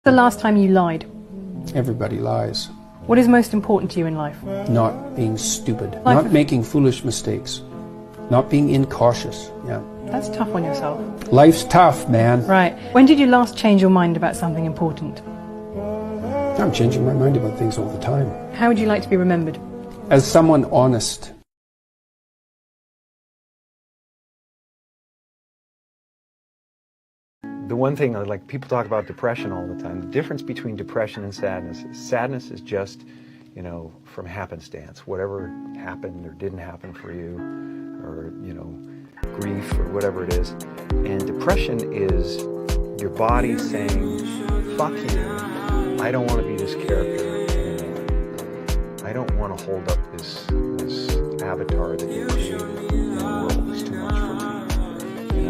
The last time you lied? Everybody lies. What is most important to you in life? Not being stupid. Not making foolish mistakes. Not being incautious. Yeah. That's tough on yourself. Life's tough, man. Right. When did you last change your mind about something important? I'm changing my mind about things all the time. How would you like to be remembered? As someone honest. The one thing, like people talk about depression all the time, the difference between depression and sadness is just, from happenstance. Whatever happened or didn't happen for you, or, grief or whatever it is. And depression is your body saying, fuck you, I don't want to be this character anymore. I don't want to hold up this avatar that you created in the world. It's too much for me,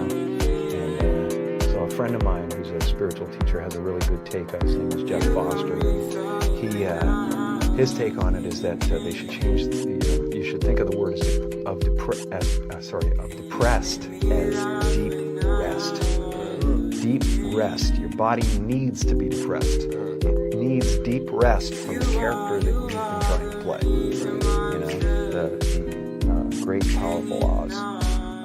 And so a friend of mine who's a spiritual teacher has a really good take on his name is Jeff Foster. His take on it is that they should change you should think of the word of depressed as deep rest. Deep rest. Your body needs to be depressed. It needs deep rest from the character that you've been trying to play. The great and powerful Oz.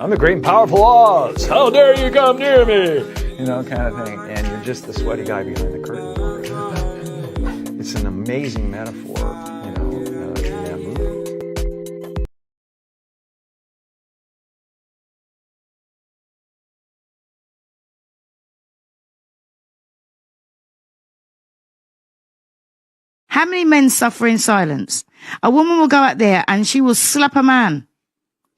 I'm the great and powerful Oz. How dare you come near me? Kind of thing. And you're just the sweaty guy behind the curtain. It's an amazing metaphor, in that movie. How many men suffer in silence? A woman will go out there and she will slap a man.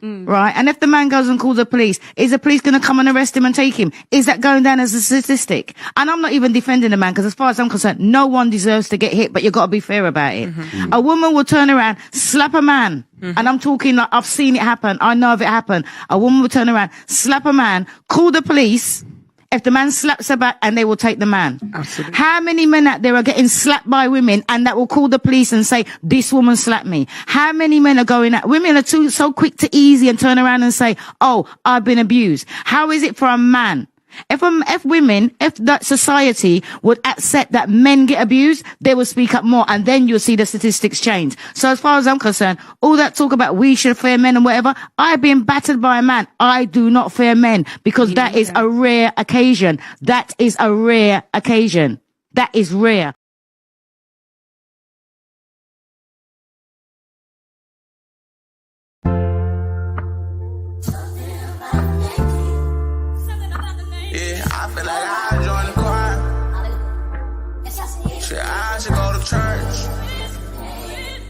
Right? And if the man goes and calls the police, is the police going to come and arrest him and take him? Is that going down as a statistic? And I'm not even defending the man, because as far as I'm concerned, no one deserves to get hit, but you've got to be fair about it. Mm-hmm. A woman will turn around, slap a man. Mm-hmm. And I'm talking like I've seen it happen. I know if it happened. A woman will turn around, slap a man, call the police. If the man slaps her back, and they will take the man. Absolutely. How many men out there are getting slapped by women and that will call the police and say, this woman slapped me? How many men are going out? Women are so quick to easy and turn around and say, oh, I've been abused. How is it for a man? If that society would accept that men get abused, they will speak up more, and then you'll see the statistics change. So as far as I'm concerned, all that talk about we should fear men and whatever, I've been battered by a man. I do not fear men, because that is a rare occasion. That is a rare occasion. That is rare. I feel like I join the choir. Shit, I should go to church. Amen.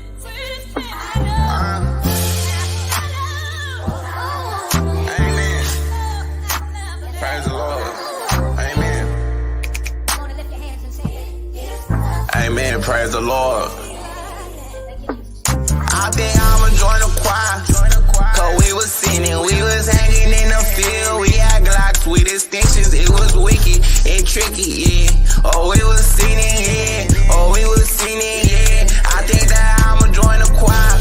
Praise the Lord. Amen. Amen. Praise the Lord. I think I'ma join the choir. Cause we was sinning, we was hanging in the field. We had Glocks with extensions, it was wicked and tricky, yeah. Oh, we was sinning, yeah. Oh, we was sinning, yeah. I think that I'ma join the choir.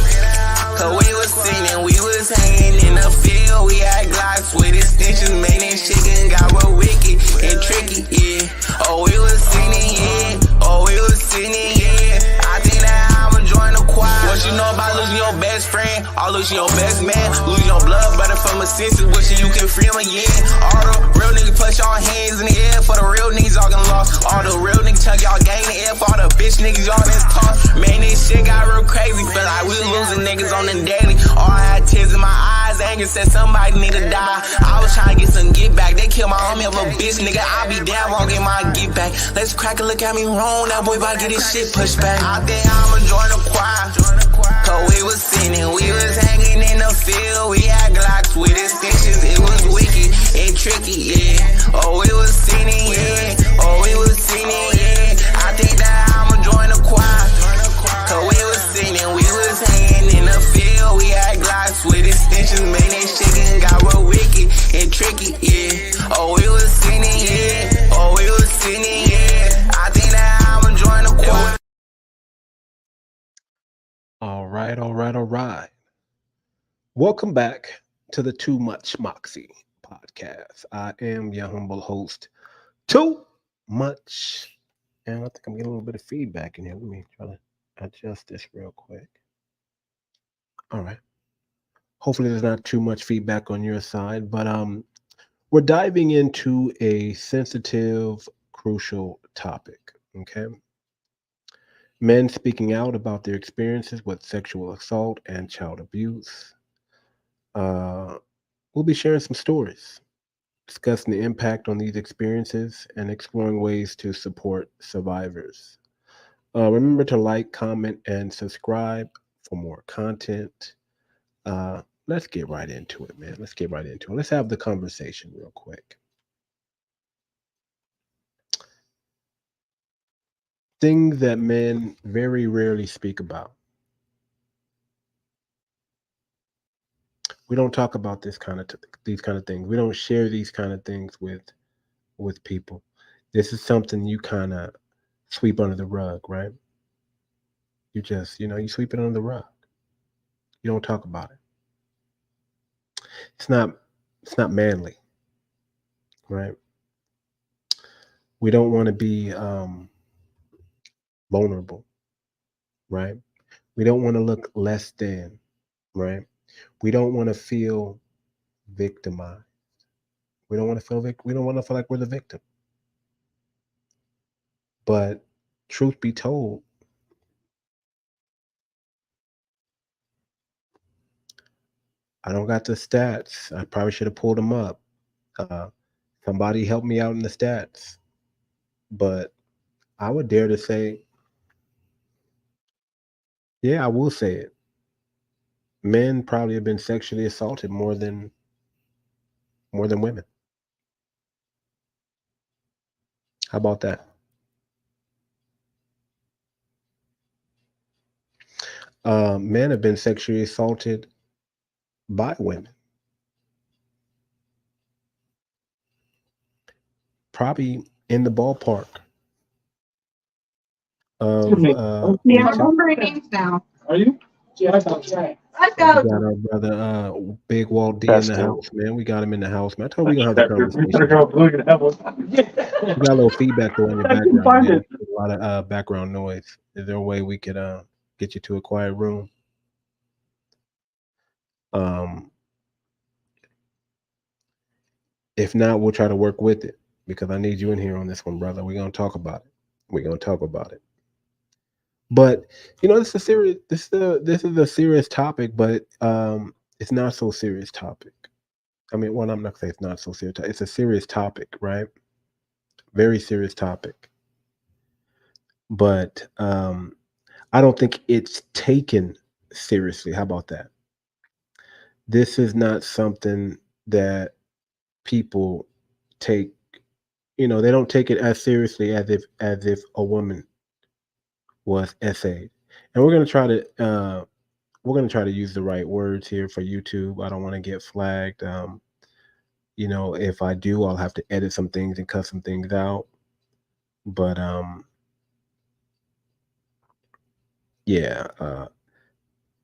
Cause we was sinning, we was hanging in the field. We had Glocks with extensions, man, that shit got real wicked and tricky, yeah. Oh, we was sinning, yeah. Oh, we was sinning, yeah. I think that I'ma join the choir. What you know about losing your best friend, or losing your best man, losing your blood brother from a senses, wishing you can free him again. All the real niggas put y'all hands in the air for the real niggas y'all getting lost. All the real niggas tell y'all gang in the air for all the bitch niggas y'all that's tossed. Man, this shit got real crazy, feel like we losing niggas on the daily. All I had tears in my eyes, anger said somebody need to die. I was trying to get some get back, they killed my homie of a bitch, nigga. I be down, won't get my get back. Let's crack and look at me wrong, that boy about to get his shit pushed back. I think I'ma join the choir. Cause we was sinning, we was hanging in the field. We had Glocks with extensions, it was wicked and tricky, yeah. Oh, we was sinning, yeah. Oh, we was sinning, yeah. I think that I'ma join the choir. Cause we was sinning, we was hanging in the field. We had Glocks with extensions, man, that shit got real wicked and tricky, yeah. Oh, we was sinning, yeah. Oh, we was sinning, yeah. I think that I'ma join the choir. All right. Welcome back to the Too Much Moxie podcast. I am your humble host, Too Much And I think I'm getting a little bit of feedback in here. Let me try to adjust this real quick. All right. Hopefully there's not too much feedback on your side, but we're diving into a sensitive, crucial topic. Okay. Men speaking out about their experiences with sexual assault and child abuse. Uh, we'll be sharing some stories, discussing the impact on these experiences, and exploring ways to support survivors. Remember to like, comment, and subscribe for more content. Let's get right into it, man. Let's get right into it. Let's have the conversation real quick. Things that men very rarely speak about. We don't talk about these kind of things. We don't share these kind of things with people. This is something you kind of sweep under the rug, right? You just, you sweep it under the rug. You don't talk about it. It's not it's not manly, right? We don't want to be vulnerable, right? We don't want to look less than, right? We don't want to feel victimized. We don't want to feel like we're the victim. But truth be told, I don't got the stats. I probably should have pulled them up. Uh, Somebody help me out in the stats. But I would dare to say, yeah, I will say it. Men probably have been sexually assaulted more than women. How about that? Men have been sexually assaulted by women. Probably in the ballpark of Yeah, me I'm too. remembering names now. Are you? Yeah, let's We go. got our brother Big Walt D in the Testing. house, man. We got him in the house, man. I told you we're gonna have the We better conversation. go look at that one. You got a little feedback though in your I couldn't background, find man. it. A lot of background noise. Is there a way we could get you to a quiet room? Um, if not, we'll try to work with it because I need you in here on this one, brother. We're gonna talk about it. We're gonna talk about it. But this is a serious topic, but it's not so serious topic. I mean, well, I'm not gonna say it's not so serious. It's a serious topic, right? Very serious topic. But I don't think it's taken seriously. How about that? This is not something that people take, they don't take it as seriously as if a woman was essayed. And we're gonna try to use the right words here for YouTube. I don't want to get flagged. If I do, I'll have to edit some things and cut some things out. But yeah,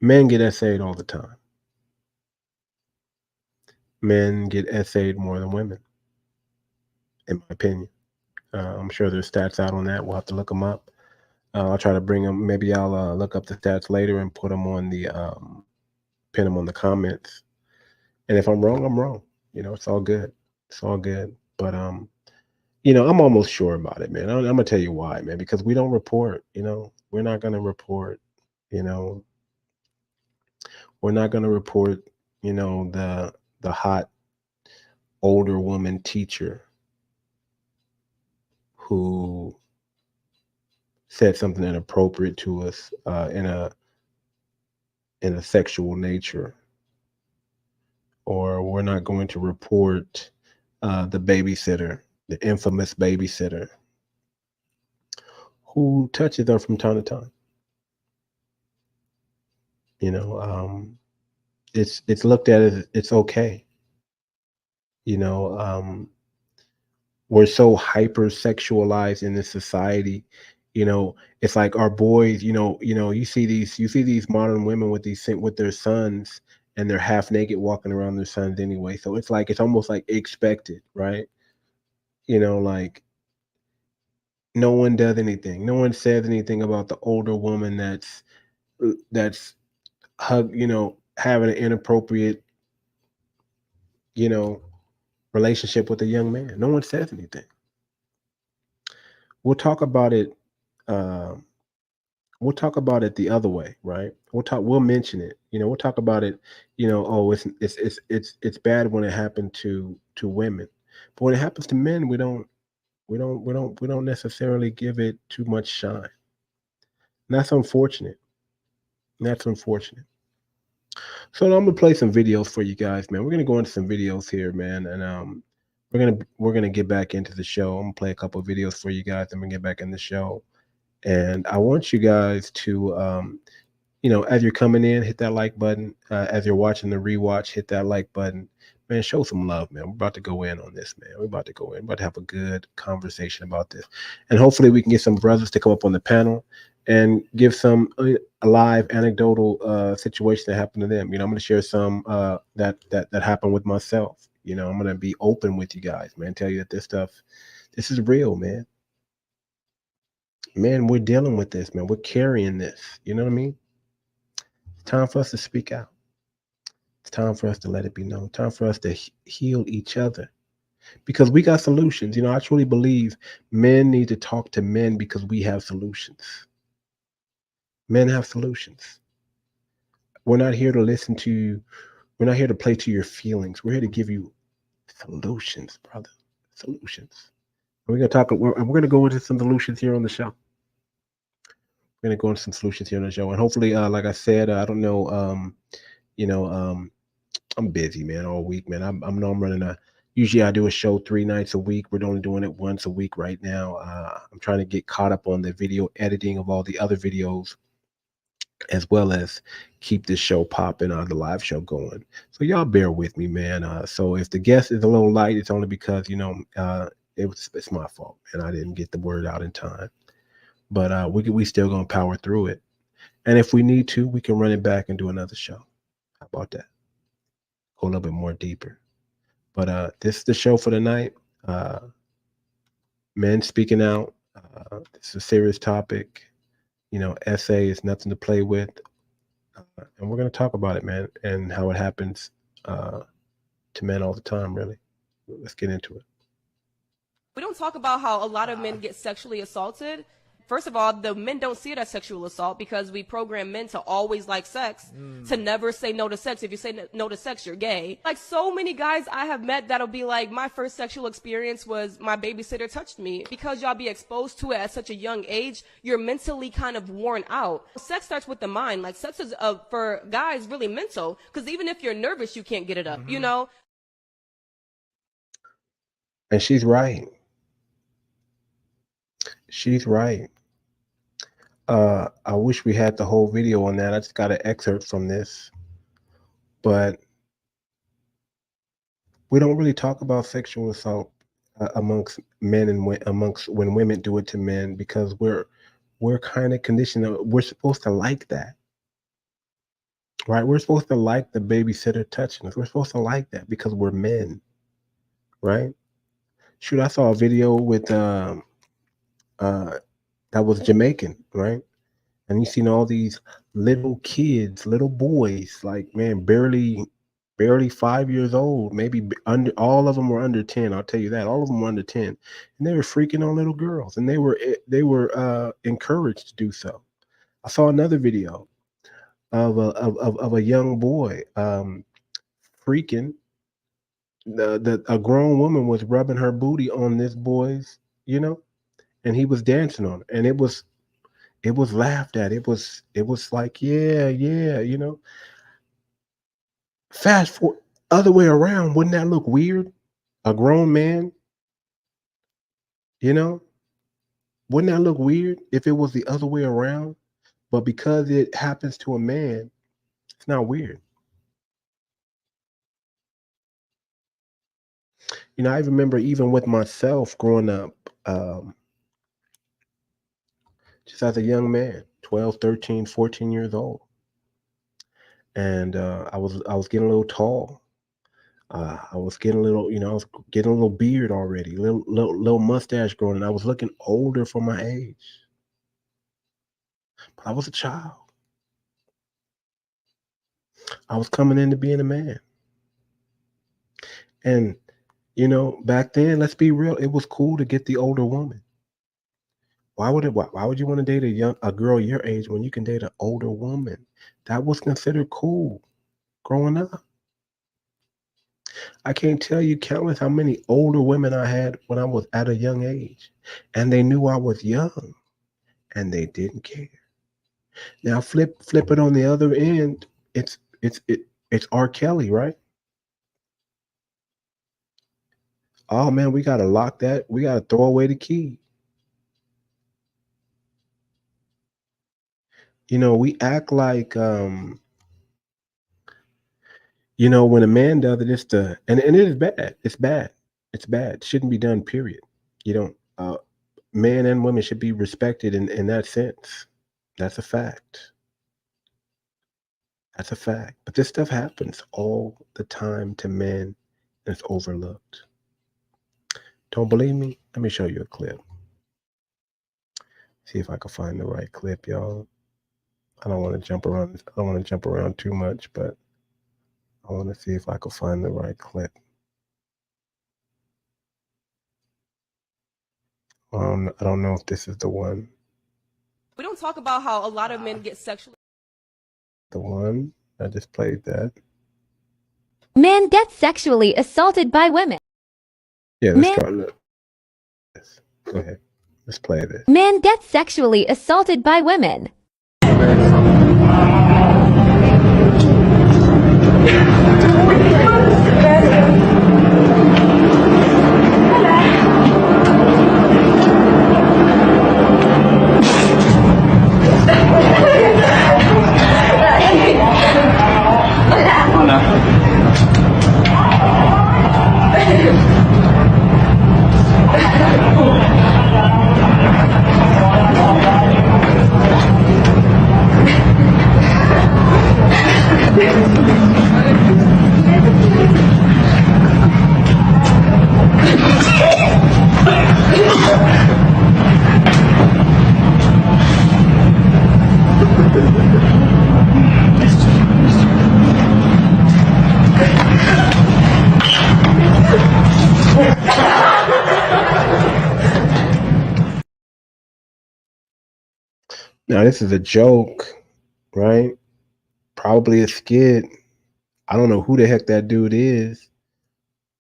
men get essayed all the time. Men get essayed more than women, in my opinion. I'm sure there's stats out on that. We'll have to look them up. I'll try to bring them. Maybe I'll look up the stats later and put them on the pin them on the comments. And if I'm wrong, I'm wrong. It's all good. It's all good. But I'm almost sure about it, man. I'm gonna tell you why, man. Because we don't report. We're not gonna report. You know, we're not gonna report. The hot older woman teacher who said something inappropriate to us in a sexual nature, or we're not going to report the babysitter, the infamous babysitter who touches her from time to time. You know, it's looked at as it's okay. You know, we're so hypersexualized in this society. It's like our boys. You see these modern women with their sons, and they're half naked walking around their sons anyway. So it's almost like expected, right? Like no one does anything. No one says anything about the older woman that's having an inappropriate, you know, relationship with a young man. No one says anything. We'll talk about it. Um, we'll talk about it the other way, right? We'll mention it. We'll talk about it. Oh, it's bad when it happened to women, but when it happens to men, we don't necessarily give it too much shine. And that's unfortunate. That's unfortunate. So I'm gonna play some videos for you guys, man. We're gonna go into some videos here, man, and we're gonna get back into the show. I'm gonna play a couple of videos for you guys, and we're gonna get back in the show. And I want you guys to, as you're coming in, hit that like button. As you're watching the rewatch, hit that like button. Man, show some love, man. We're about to go in on this, man. We're about to go in. We're about to have a good conversation about this. And hopefully we can get some brothers to come up on the panel and give some a live anecdotal situation that happened to them. I'm going to share some that happened with myself. I'm going to be open with you guys, man. Tell you that this is real, man. Man, we're dealing with this, man. We're carrying this. You know what I mean? It's time for us to speak out. It's time for us to let it be known. Time for us to heal each other because we got solutions. I truly believe men need to talk to men because we have solutions. Men have solutions. We're not here to listen to you. We're not here to play to your feelings. We're here to give you solutions, brother. Solutions. We're going to go into some solutions here on the show. We're going to go into some solutions here on the show. And hopefully, like I said, I don't know, I'm busy, man, all week, man. I'm running usually I do a show 3 nights a week. We're only doing it once a week right now. I'm trying to get caught up on the video editing of all the other videos, as well as keep this show popping, the live show going. So y'all bear with me, man. So if the guest is a little light, it's only because, it's my fault and I didn't get the word out in time. But we still gonna power through it. And if we need to, we can run it back and do another show. How about that? Go a little bit more deeper. But this is the show for tonight. Men speaking out. It's a serious topic. Essay is nothing to play with. And we're going to talk about it, man, and how it happens to men all the time, really. Let's get into it. We don't talk about how a lot of men get sexually assaulted. First of all, the men don't see it as sexual assault because we program men to always like sex, to never say no to sex. If you say no to sex, you're gay. Like so many guys I have met that'll be like, my first sexual experience was my babysitter touched me. Because y'all be exposed to it at such a young age, you're mentally kind of worn out. Sex starts with the mind. Like sex is, for guys, really mental. Because even if you're nervous, you can't get it up, And she's right. She's right. I wish we had the whole video on that. I just got an excerpt from this. But we don't really talk about sexual assault amongst men and amongst when women do it to men because we're kind of conditioned. We're supposed to like that, right? We're supposed to like the babysitter touching us. We're supposed to like that because we're men, right? Shoot, I saw a video with that was Jamaican, right? And you seen all these little kids, little boys, like man, barely 5 years old, maybe under. All of them were under 10. I'll tell you that. All of them were under 10, and they were freaking on little girls, and they were encouraged to do so. I saw another video of a young boy freaking. A grown woman was rubbing her booty on this boy's, and he was dancing on it, and it was laughed at. It was like, yeah. Fast forward, other way around, wouldn't that look weird? A grown man, wouldn't that look weird if it was the other way around? But because it happens to a man, it's not weird. I remember even with myself growing up, just as a young man, 12, 13, 14 years old. And I was getting a little tall. I was getting a little, I was getting a little beard already, little mustache growing, and I was looking older for my age. But I was a child. I was coming into being a man. And, back then, let's be real, it was cool to get the older woman. Why would you want to date a girl your age when you can date an older woman? That was considered cool growing up. I can't tell you countless how many older women I had when I was at a young age. And they knew I was young and they didn't care. Now flip it on the other end. It's R. Kelly, right? Oh man, we gotta lock that. We gotta throw away the key. We act like when a man does it, and it is bad. It's bad. It's bad. It shouldn't be done, period. You don't men and women should be respected in that sense. That's a fact. That's a fact. But this stuff happens all the time to men and it's overlooked. Don't believe me? Let me show you a clip. See if I can find the right clip, y'all. I don't want to jump around. I don't want to jump around too much, but I want to see if I can find the right clip. I don't know if this is the one. We don't talk about how a lot of men get sexually. The one I just played that. Men get sexually assaulted by women. Yeah, let's try this. Go ahead. Let's play this. Men get sexually assaulted by women. Now, this is a joke, right? Probably a skit. I don't know who the heck that dude is,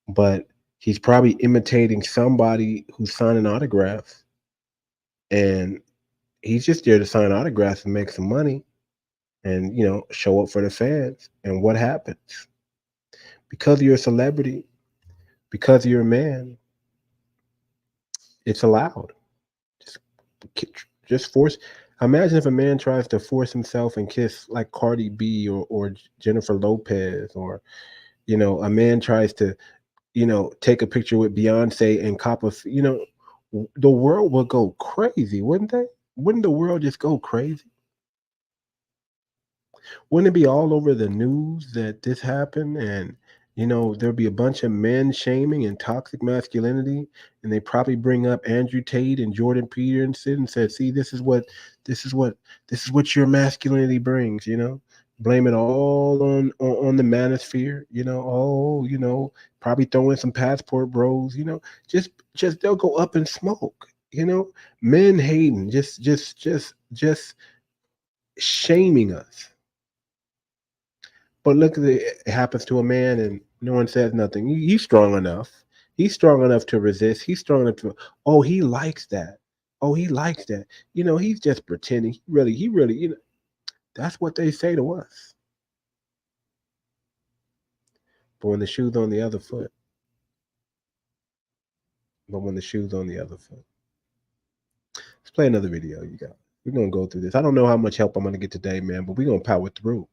but he's probably imitating somebody who's signing autographs. And he's just there to sign autographs and make some money and, show up for the fans. And what happens? Because you're a celebrity, because you're a man, it's allowed. Just force. Imagine if a man tries to force himself and kiss like Cardi B or Jennifer Lopez, or, a man tries to, take a picture with Beyonce and cop the world would go crazy, wouldn't they? Wouldn't the world just go crazy? Wouldn't it be all over the news that this happened? And, there'd be a bunch of men shaming and toxic masculinity. And they probably bring up Andrew Tate and Jordan Peterson and said, see, this is what your masculinity brings, blame it all on the manosphere, probably throw in some passport bros, just they'll go up in smoke, men hating, just shaming us. But look, it happens to a man and no one says nothing. He's strong enough. He's strong enough to resist. He's strong enough to, oh, he likes that. Oh, he likes that. He's just pretending. He really, that's what they say to us. But when the shoe's on the other foot. Let's play another video, you guys. We're going to go through this. I don't know how much help I'm going to get today, man, but we're going to power through.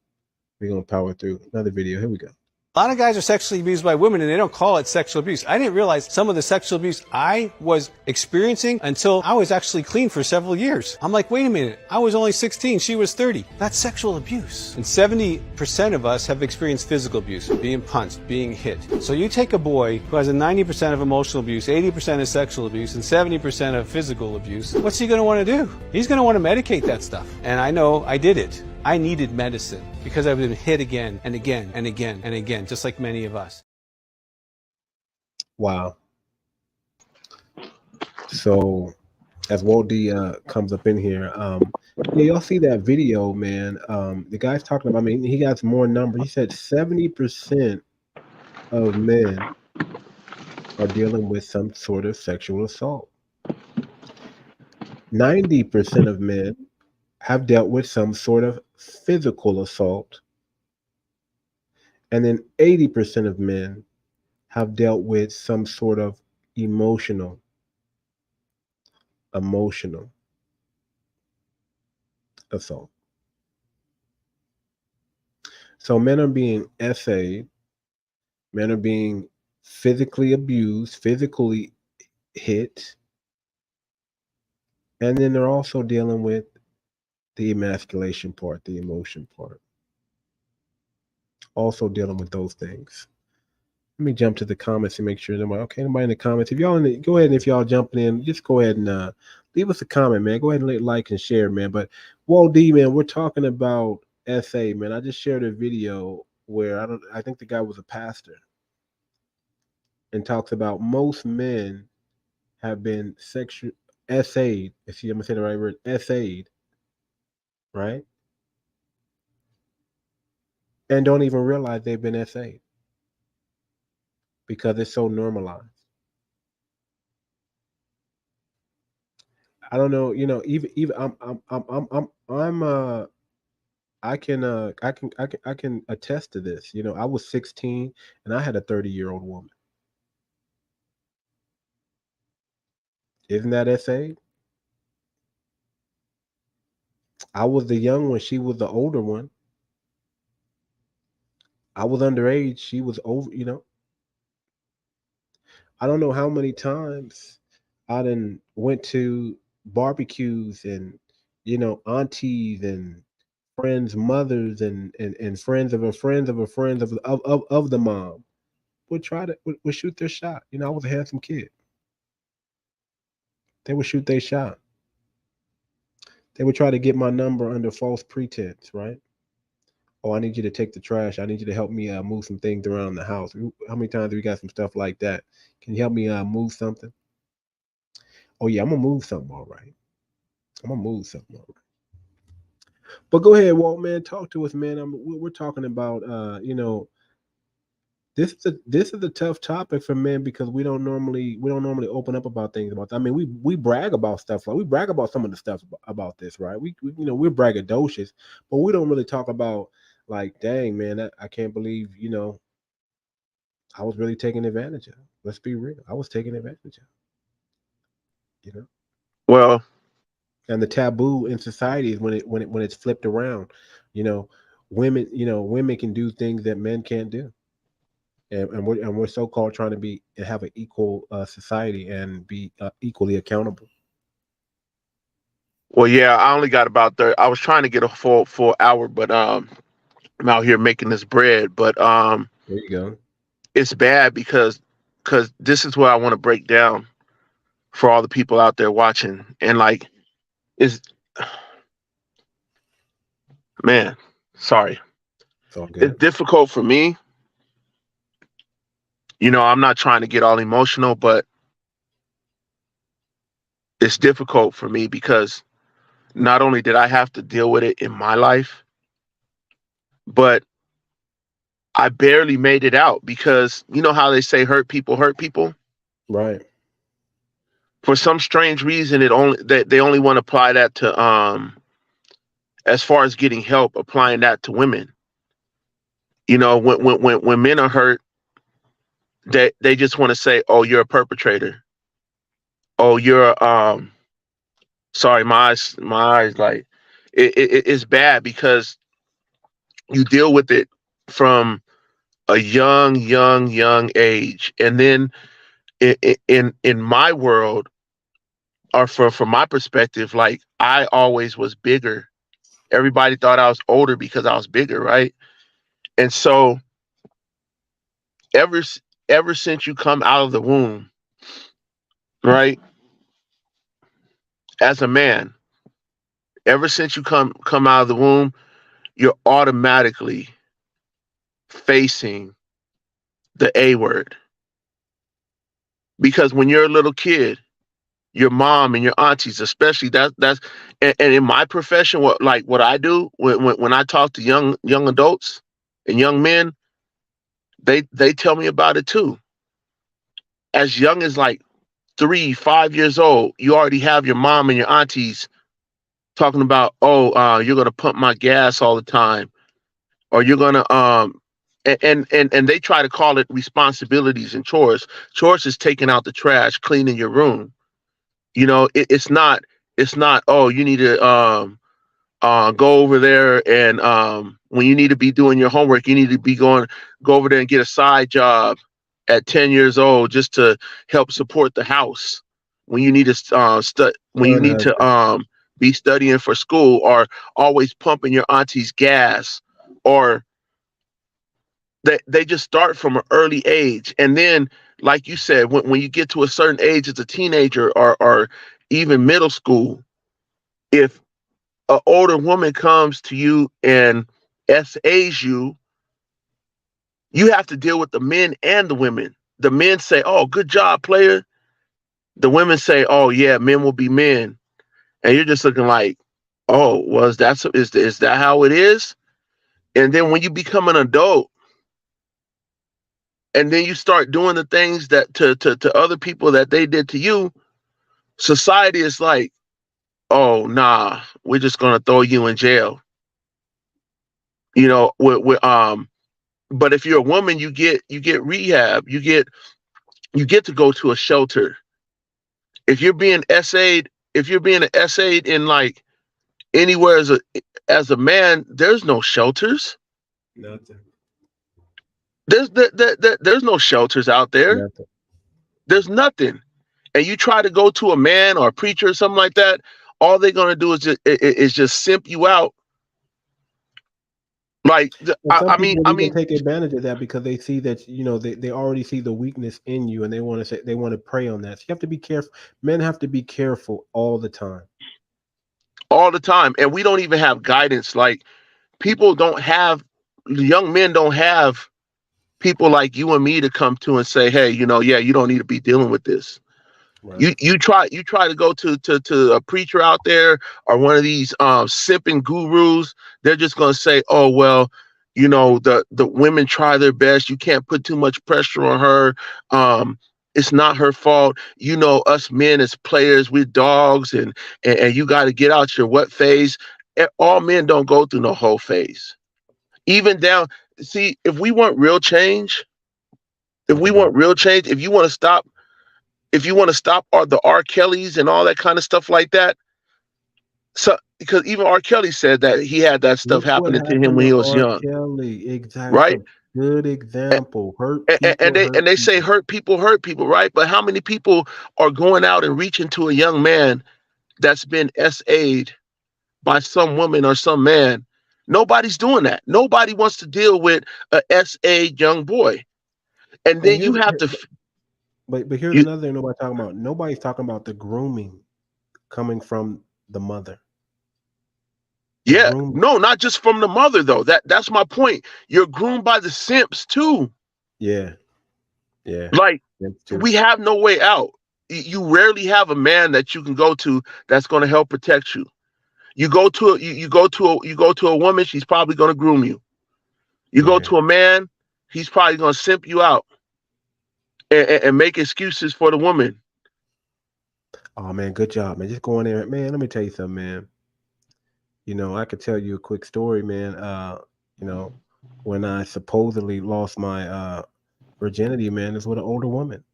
Another video. Here we go. A lot of guys are sexually abused by women and they don't call it sexual abuse. I didn't realize some of the sexual abuse I was experiencing until I was actually clean for several years. I'm like, wait a minute, I was only 16, she was 30. That's sexual abuse. And 70% of us have experienced physical abuse, being punched, being hit. So you take a boy who has a 90% of emotional abuse, 80% of sexual abuse, and 70% of physical abuse, what's he gonna wanna do? He's gonna wanna medicate that stuff. And I know I did it. I needed medicine because I've been hit again and again and again and again, just like many of us. Wow. So as Walt D comes up in here, yeah, y'all see that video, man. The guy's talking about, I mean, he got some more numbers. He said 70% of men are dealing with some sort of sexual assault. 90% of men have dealt with some sort of physical assault. And then 80% of men have dealt with some sort of emotional assault. So men are being essayed, men are being physically abused, physically hit, and then they're also dealing with the emasculation part, the emotion part. Also dealing with those things. Let me jump to the comments and make sure nobody, okay, nobody in the comments. If y'all go ahead, and if y'all jumping in, just go ahead and leave us a comment, man. Go ahead and like and share, man. But Walt D, man, we're talking about SA, man. I just shared a video where I think the guy was a pastor and talks about most men have been sexual SA'd. See, I'm gonna say the right word, SA'd, right? And don't even realize they've been SA'd because it's so normalized. I don't know, even I can attest to this. I was 16 and I had a 30-year-old woman. Isn't that SA? I was the young one, she was the older one. I was underage, she was over, I don't know how many times I done went to barbecues and, aunties and friends' mothers and friends of a friends of a friends of the mom would shoot their shot. I was a handsome kid. They would shoot their shot. They would try to get my number under false pretense, right? Oh, I need you to take the trash. I need you to help me move some things around the house. How many times have we got some stuff like that? Can you help me move something? Oh yeah, I'm gonna move something, all right. I'm gonna move something, all right. But go ahead, Walt, man. Talk to us, man. We're talking about, this is a tough topic for men because we don't normally open up about things about that. I mean, we brag about stuff, like we brag about some of the stuff about this, right? We're braggadocious, but we don't really talk about, like, dang, man, I can't believe, I was really taken advantage of. Let's be real. I was taken advantage of. Well, And the taboo in society is when it's flipped around. Women can do things that men can't do. And we're so-called trying to have an equal society and be equally accountable. well, yeah, I only got about 30. I was trying to get a full hour, but I'm out here making this bread. But There you go. it's bad because this is what I want to break down for all the people out there watching. And like, it's man, sorry, It's all good. it's difficult for me. I'm not trying to get all emotional, but it's difficult for me because not only did I have to deal with it in my life, but I barely made it out because you know how they say hurt people hurt people? Right. For some strange reason, they only want to apply that to as far as getting help, applying that to women. When men are hurt, they just want to say, "Oh, you're a perpetrator. Oh, you're sorry, my eyes like it's bad because you deal with it from a young age. And then in my world, or from my perspective, like I always was bigger. Everybody thought I was older because I was bigger, right? And so ever ever since you come out of the womb, right, as a man, ever since you come out of the womb, you're automatically facing the A word. Because when you're a little kid, your mom and your aunties, especially that's and in my profession, what I do when I talk to young adults and young men, they tell me about it too. As young as like 3, 5 years old, you already have your mom and your aunties talking about, oh, you're gonna pump my gas all the time, or you're gonna and they try to call it responsibilities and chores. Chores is taking out the trash, cleaning your room. You know, it's not, oh, you need to go over there and when you need to be doing your homework, you need to be go over there and get a side job at 10 years old just to help support the house. When you need to when you Good need to husband. be studying for school, or always pumping your auntie's gas, or they just start from an early age. And then, like you said, when you get to a certain age as a teenager, or even middle school, if an older woman comes to you and SAs you, you have to deal with the men and the women. The men say, oh, good job, player. The women say, oh, yeah, men will be men. And you're just looking like, oh, is that how it is? And then when you become an adult, and then you start doing the things that to other people that they did to you, society is like, oh, nah, we're just gonna throw you in jail. You know, but if you're a woman, you get rehab, you get to go to a shelter. If you're being SA'd, if you're being SA'd in like anywhere as a man, there's no shelters. Nothing. There's no shelters out there. Nothing. There's nothing. And you try to go to a man or a preacher or something like that, all they're gonna do is just simp you out. Like And some I mean, people even take advantage of that because they see that they already see the weakness in you, and they want to prey on that. So you have to be careful. Men have to be careful all the time. all the time, and we don't even have guidance. Like people don't have, young men don't have people like you and me to come to and say, hey, yeah, you don't need to be dealing with this. Right. You try to go to a preacher out there, or one of these simping gurus. They're just gonna say, oh well, the women try their best. You can't put too much pressure on her. It's not her fault. Us men as players, we're dogs, and you got to get out your what phase. All men don't go through no whole phase. Even down. See, if we want real change, if you want to stop, the R. Kellys and all that kind of stuff like that. So, because even R. Kelly said that he had that stuff Look what happening to him happened when to he was R. young, Kelly. Exactly. That's right? a good example. Hurt And people, they hurt and they say people. hurt people, right? But how many people are going out and reaching to a young man that's been SA'd by some woman or some man? Nobody's doing that. Nobody wants to deal with a SA young boy. And And then you have to, but here's you, another thing nobody's talking about. Nobody's talking about the grooming coming from the mother. The yeah, grooming. no, not just from the mother though. That's my point. You're groomed by the simps too. Yeah. Yeah. Like, That's true. we have no way out. You rarely have a man that you can go to that's going to help protect you. You go to a woman, she's probably going to groom you. You go Yeah. to a man, he's probably going to simp you out and make excuses for the woman. Oh man, good job, man. Just go in there, man. Let me tell you something, man. I could tell you a quick story, man. When I supposedly lost my virginity, man, is with an older woman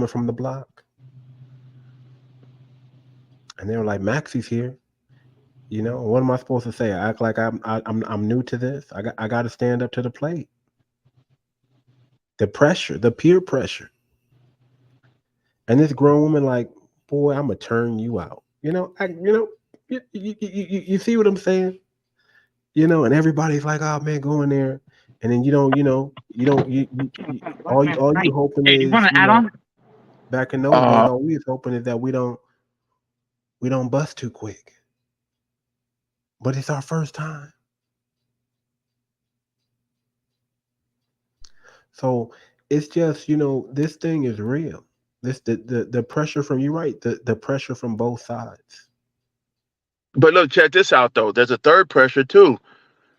from the block. And they were like, Maxie's here. You know, what am I supposed to say? Act like I'm new to this. I got to stand up to the plate. The pressure, the peer pressure, and this grown woman like, boy, I'm gonna turn you out. You see what I'm saying? And everybody's like, oh man, go in there, and then all you hoping Hey, you is, want to add on? back in those days, all we was hoping is that we don't bust too quick. But it's our first time. So it's just, this thing is real. The pressure from you, right? The pressure from both sides. But look, check this out though. There's a third pressure too.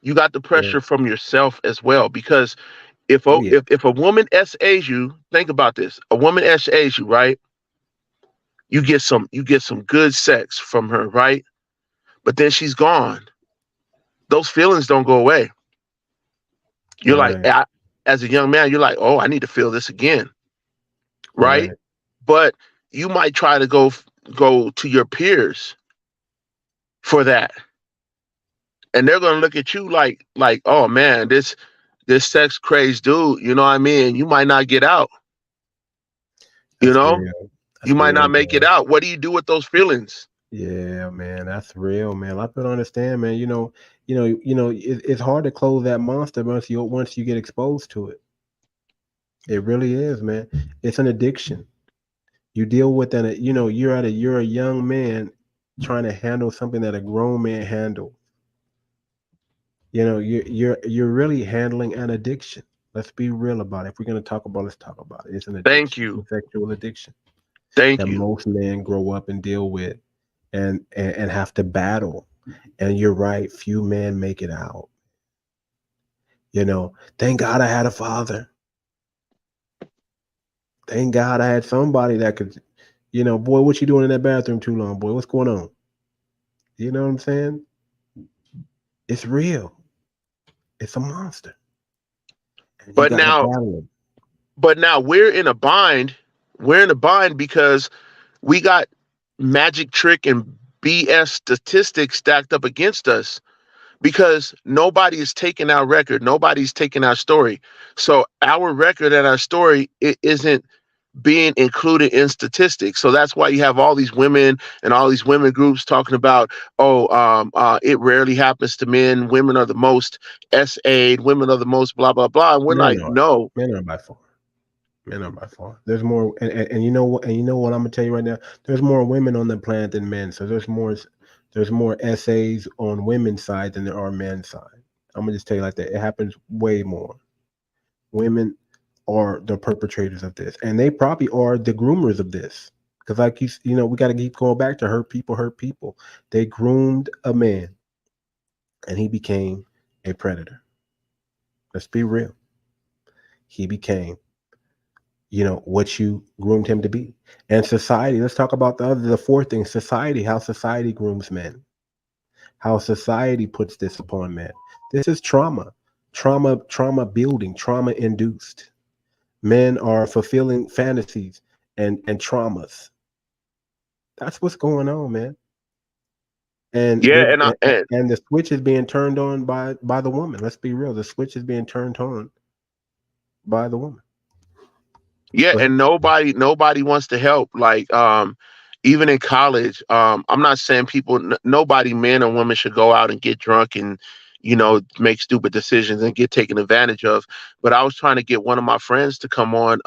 You got the Yeah. pressure from yourself as well, because Oh yeah. if a woman SAs you, think about this. A woman SAs you, right? You get some good sex from her, right? But then she's gone. Those feelings don't go away. You're like, Right. as a young man, you're like, oh, I need to feel this again, right? Right. But you might try to go to your peers for that, and they're gonna look at you like, oh man, this sex crazed dude, you know what I mean? You might not get out, you That's know? real. You That's might real, not make it man. out. What do you do with those feelings? Yeah, man. That's real, man. I can understand, man. It's hard to close that monster once you get exposed to it. It really is, man. It's an addiction. You deal with that. You're a young man trying to handle something that a grown man handle. You're really handling an addiction. Let's be real about it. If we're gonna talk about, let's talk about it. It's an Thank addiction. It's you. a sexual addiction Thank that you. most men grow up and deal with, and have to battle. And you're right. Few men make it out. Thank God I had a father. Thank God I had somebody that could, boy, what you doing in that bathroom too long, boy? What's going on? You know what I'm saying? It's real. It's a monster. And you But got to now battle it. but now we're in a bind. We're in a bind because we got magic trick and BS statistics stacked up against us, because nobody is taking our record. Nobody's taking our story. So our record and our story, it isn't being included in statistics. So that's why you have all these women and all these women groups talking about, it rarely happens to men. Women are the most SA'd. Women are the most blah, blah, blah. And we're Men like, are. no. Men are by far. Men are by far. There's more, and you know what? And you know what I'm gonna tell you right now. There's more women on the planet than men. So there's more essays on women's side than there are men's side. I'm gonna just tell you like that. It happens way more. Women are the perpetrators of this, and they probably are the groomers of this. Because like we got to keep going back to hurt people. Hurt people. They groomed a man, and he became a predator. Let's be real. He became what you groomed him to be. And society, let's talk about the fourth thing, society, how society grooms men, how society puts this upon men. This is trauma building, trauma induced. Men are fulfilling fantasies and traumas. That's what's going on, man. And Yeah. and the switch is being turned on by the woman. Let's be real. The switch is being turned on by the woman. Yeah, Go ahead. and nobody wants to help. Like, even in college, I'm not saying nobody, men or women, should go out and get drunk and make stupid decisions and get taken advantage of. But I was trying to get one of my friends to come on.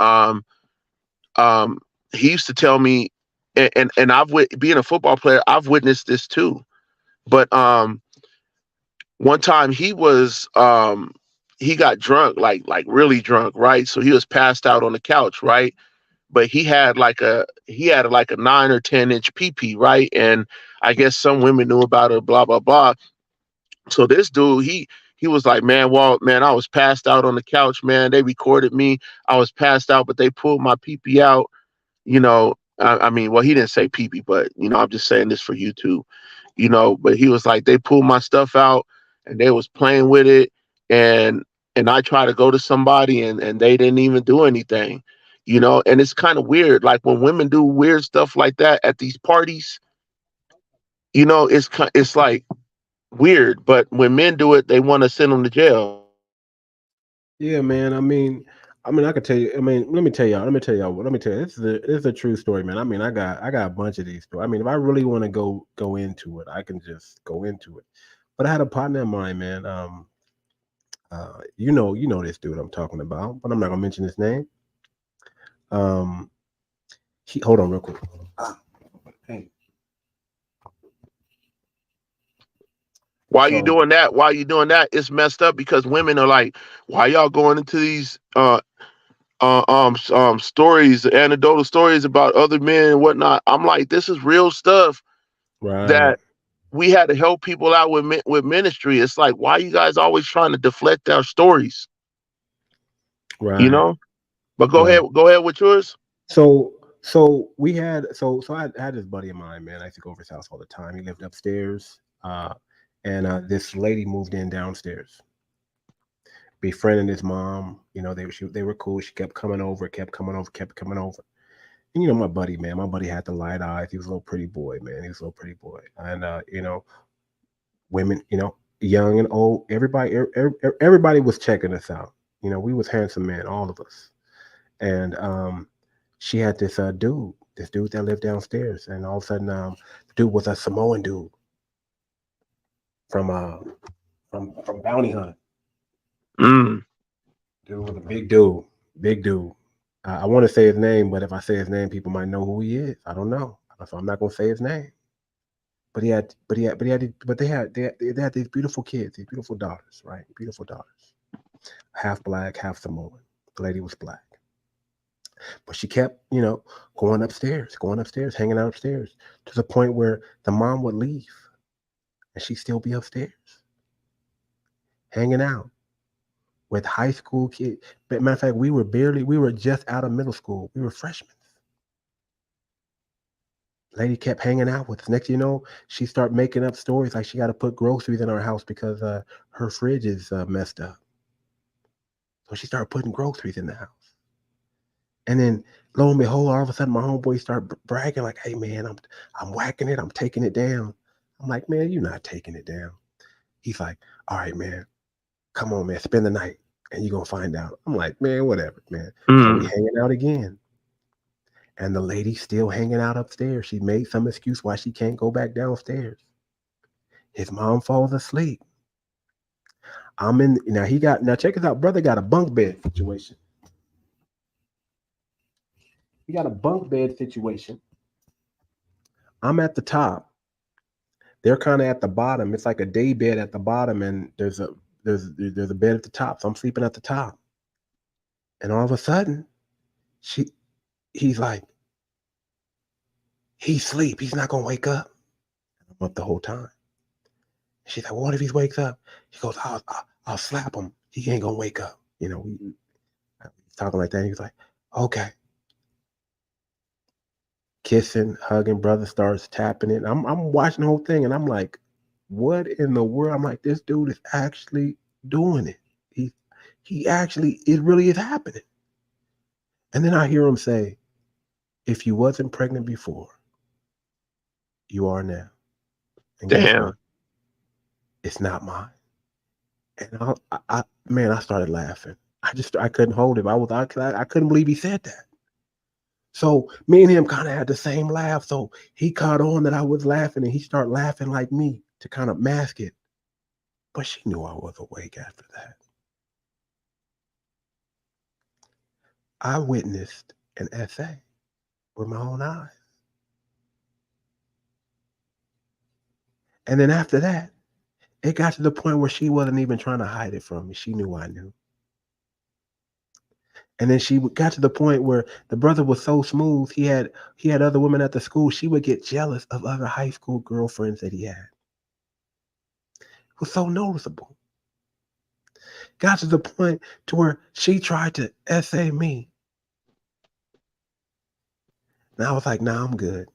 Um, he used to tell me, and being a football player, I've witnessed this too. But one time he got drunk, like really drunk, right? So he was passed out on the couch, right? But he had like a 9 or 10 inch PP, right? And I guess some women knew about it, blah blah blah. So this dude, he was like, man, Walt, man, I was passed out on the couch, man. They recorded me. I was passed out, but they pulled my PP out. I mean, well, he didn't say PP, but I'm just saying this for YouTube. But he was like, they pulled my stuff out and they was playing with it, and I tried to go to somebody and they didn't even do anything. And it's kind of weird, like when women do weird stuff like that at these parties, it's like weird. But when men do it, they want to send them to jail. Yeah, man. I could tell you. Let me tell y'all. Let me tell y'all. Let me tell you. This is a true story, man. I got a bunch of these stories. If I really want to go into it, I can just go into it. But I had a partner of mine, man. You know this dude I'm talking about, but I'm not gonna mention his name. Um, hold on real quick. Hey, Why you so doing that? Why you doing that? It's messed up because women are like, why y'all going into these stories, anecdotal stories about other men and whatnot? I'm like, this is real stuff right, that we had to help people out with ministry. It's like, why you guys always trying to deflect our stories? You right, know? But right. go ahead with yours. So I had this buddy of mine, man. I used to go over his house all the time. He lived upstairs, and this lady moved in downstairs, befriending his mom. They were cool. She kept coming over, kept coming over, kept coming over. And my buddy, man, my buddy had the light eyes. He was a little pretty boy, man. He was a little pretty boy, and women, young and old, everybody was checking us out. We was handsome men, all of us, and she had this dude that lived downstairs, and all of a sudden, the dude was a Samoan dude from from Bounty Hunt. Mm. Dude was a big dude, big dude. I want to say his name, but if I say his name, people might know who he is. I don't know, so I'm not gonna say his name. But they had these beautiful kids, these beautiful daughters, right? Beautiful daughters, half black, half Samoan. The lady was black. But she kept, going upstairs, hanging out upstairs, to the point where the mom would leave and she'd still be upstairs, hanging out with high school kids. But matter of fact, we were just out of middle school. We were freshmen. Lady kept hanging out with us. Next, she started making up stories like she got to put groceries in our house because her fridge is messed up. So she started putting groceries in the house. And then, lo and behold, all of a sudden, my homeboy started bragging like, "Hey, man, I'm whacking it. I'm taking it down." I'm like, "Man, you're not taking it down." He's like, "All right, man, come on, man, spend the night, and you're gonna find out." I'm like, "Man, whatever, man." So we Mm. hanging out again, and the lady's still hanging out upstairs. She made some excuse why she can't go back downstairs. His mom falls asleep. I'm in now. Check this out, brother. Got a bunk bed situation. He got a bunk bed situation. I'm at the top. They're kind of at the bottom. It's like a day bed at the bottom, and there's a bed at the top. So I'm sleeping at the top, and all of a sudden, he's like, he's asleep. He's not gonna wake up. I'm up the whole time. She's like, well, what if he wakes up? He goes, I'll slap him. He ain't gonna wake up. He's talking like that. And he was like, okay. Kissing, hugging, brother starts tapping it. I'm watching the whole thing, and I'm like, what in the world? I'm like, this dude is actually doing it. He actually, it really is happening. And then I hear him say, if you wasn't pregnant before, you are now. And guess Damn. what? It's not mine. And I started laughing. I couldn't hold it. I couldn't believe he said that. So me and him kind of had the same laugh. So he caught on that I was laughing, and he started laughing like me to kind of mask it. But she knew I was awake after that. I witnessed an essay with my own eyes. And then after that, it got to the point where she wasn't even trying to hide it from me. She knew I knew. And then she got to the point where the brother was so smooth. He had other women at the school. She would get jealous of other high school girlfriends that he had. It was so noticeable. Got to the point to where she tried to essay me. And I was like, nah, I'm good.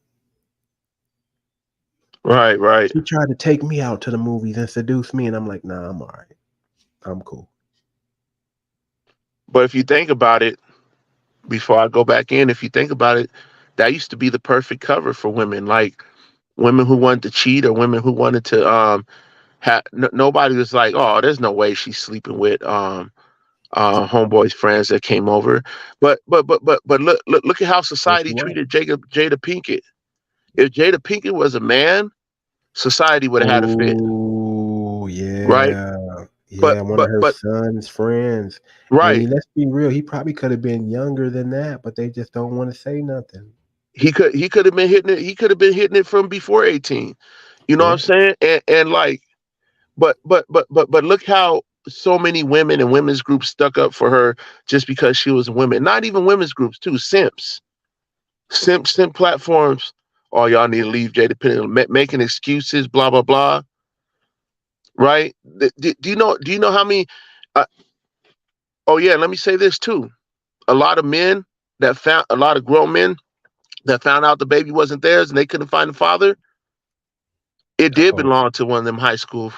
Right. She tried to take me out to the movies and seduce me, and I'm like, nah, I'm all right. I'm cool. But if you think about it, before I go back in, if you think about it, that used to be the perfect cover for women. Like women who wanted to cheat or women who wanted to nobody was like, oh, there's no way she's sleeping with homeboy's friends that came over. But look at how society treated Jada Pinkett. If Jada Pinkett was a man, society would have had a fit. Oh, Right? yeah. But Yeah, one of her son's friends. right. And let's be real, he probably could have been younger than that, but they just don't want to say nothing. He could have been hitting it. He could have been hitting it from before 18. You know what I'm saying? And like, but look how so many women and women's groups stuck up for her just because she was a woman. Not even women's groups too. Simp platforms. Oh, y'all need to leave Jada Pinkett, making excuses, blah blah blah. Right? Do you know how many? Oh yeah, let me say this too. A lot of men a lot of grown men that found out the baby wasn't theirs and they couldn't find the father. It did belong to one of them high school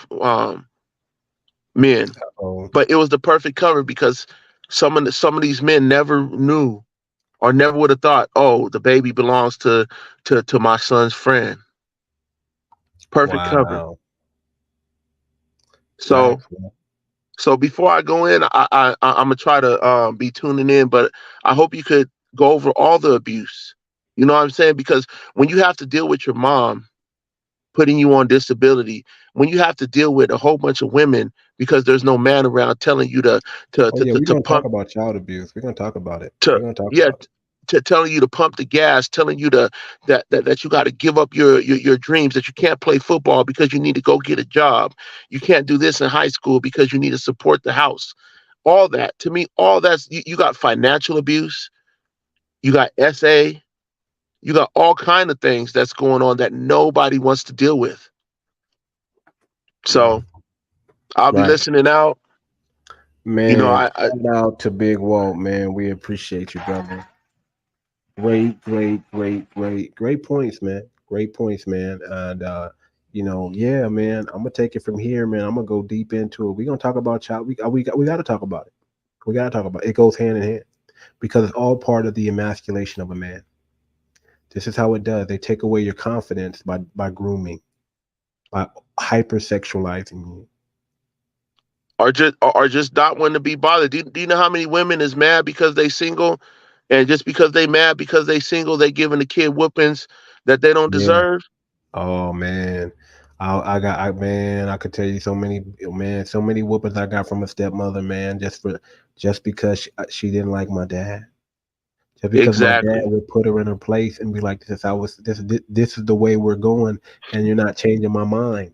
men, but it was the perfect cover because some of these men never knew or never would have thought, oh, the baby belongs to my son's friend. Perfect cover. So before I go in, I'm gonna try to be tuning in, but I hope you could go over all the abuse. You know what I'm saying? Because when you have to deal with your mom putting you on disability, when you have to deal with a whole bunch of women because there's no man around telling you to we're gonna talk about child abuse. We're gonna talk about it. We're gonna talk about it. Telling you to pump the gas, telling you that you got to give up your dreams, that you can't play football because you need to go get a job. You can't do this in high school because you need to support the house. All that, to me, all that's you got financial abuse, you got SA, you got all kind of things that's going on that nobody wants to deal with. So I'll be listening out. Man, shout out to Big Walt, man. We appreciate you, brother. Great points, man. Great points, man. And yeah, man. I'm gonna take it from here, man. I'm gonna go deep into it. We're gonna talk about child. We got to talk about it. We got to talk about it. It goes hand in hand because it's all part of the emasculation of a man. This is how it does. They take away your confidence by grooming, by hypersexualizing you. Or just not wanting to be bothered. Do you know how many women is mad because they single, and just because they mad because they single, they giving the kid whoopings that they don't deserve? Oh man, I could tell you so many whoopings I got from a stepmother, man, just because she didn't like my dad. Just because my dad would put her in her place and be like, this is the way we're going, and you're not changing my mind.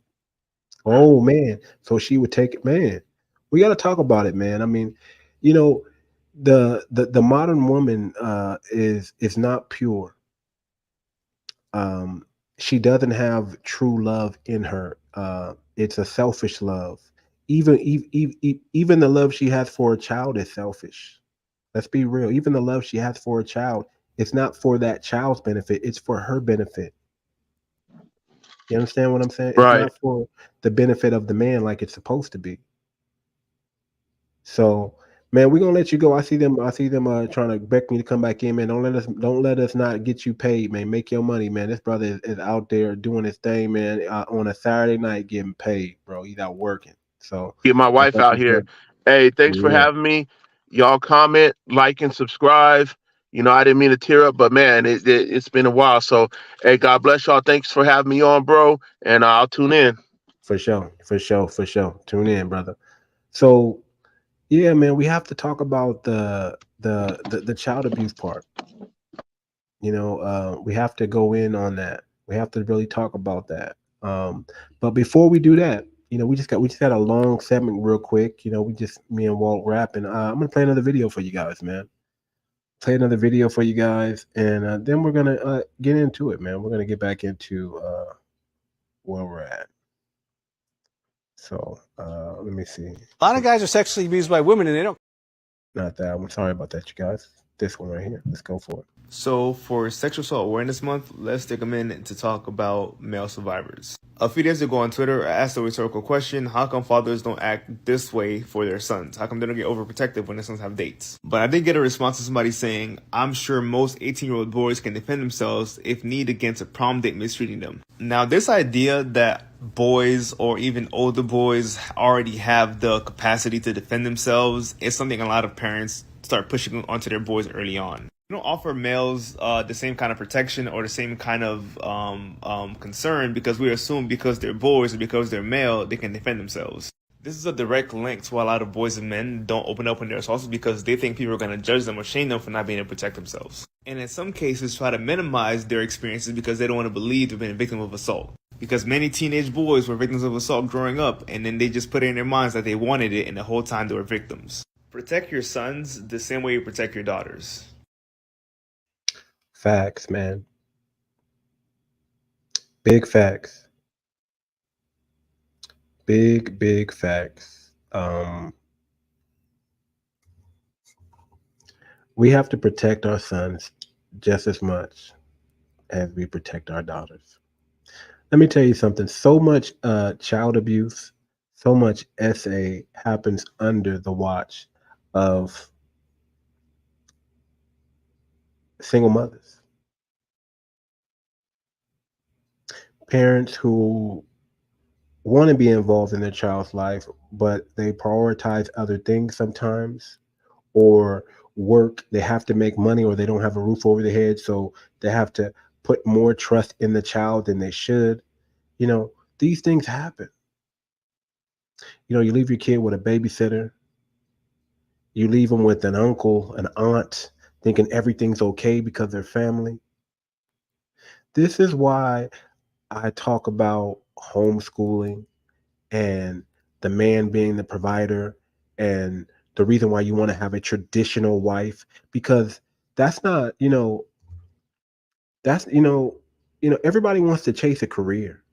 Oh man. So she would take it, man. We got to talk about it, man. I mean, the modern woman is not pure. She doesn't have true love in her. It's a selfish love. Even the love she has for a child is selfish. Let's be real. Even the love she has for a child, it's not for that child's benefit. It's for her benefit. You understand what I'm saying? Right. It's not for the benefit of the man like it's supposed to be. So, man, we're gonna let you go. I see them trying to beg me to come back in, man. Don't let us not get you paid, man. Make your money, man. This brother is out there doing his thing, man. On a Saturday night getting paid, bro. He's out working. So get my wife out here. Hey, thanks for having me. Y'all comment, like, and subscribe. I didn't mean to tear up, but man, it's been a while. So, hey, God bless y'all. Thanks for having me on, bro. And I'll tune in. For sure. Tune in, brother. So, yeah, man, we have to talk about the child abuse part. We have to go in on that. We have to really talk about that. But before we do that, we just got a long segment real quick. Me and Walt rapping. I'm gonna play another video for you guys, man. And then we're gonna get into it, man. We're gonna get back into where we're at. So let me see. A lot of guys are sexually abused by women and they don't. Not that one. Sorry about that, you guys. This one right here. Let's go for it. So for Sexual Assault Awareness Month, let's take a minute to talk about male survivors. A few days ago on Twitter, I asked a rhetorical question: how come fathers don't act this way for their sons? How come they don't get overprotective when their sons have dates? But I did get a response to somebody saying, I'm sure most 18-year-old boys can defend themselves if need against a prom date mistreating them. Now, this idea that boys or even older boys already have the capacity to defend themselves is something a lot of parents start pushing onto their boys early on. We don't offer males the same kind of protection or the same kind of concern because we assume because they're boys or because they're male, they can defend themselves. This is a direct link to why a lot of boys and men don't open up when they're assaulted because they think people are going to judge them or shame them for not being able to protect themselves. And in some cases, try to minimize their experiences because they don't want to believe they've been a victim of assault. Because many teenage boys were victims of assault growing up, and then they just put it in their minds that they wanted it, and the whole time they were victims. Protect your sons the same way you protect your daughters. Facts, man. Big facts. Big facts. We have to protect our sons just as much as we protect our daughters. Let me tell you something. So much child abuse, so much SA happens under the watch of single mothers. Parents who want to be involved in their child's life, but they prioritize other things sometimes, or work. They have to make money, or they don't have a roof over their head, so they have to put more trust in the child than they should. You know, these things happen. You know, you leave your kid with a babysitter, you leave them with an uncle, an aunt, thinking everything's okay because they're family. This is why I talk about homeschooling and the man being the provider, and the reason why you want to have a traditional wife, because that's not, that's, everybody wants to chase a career,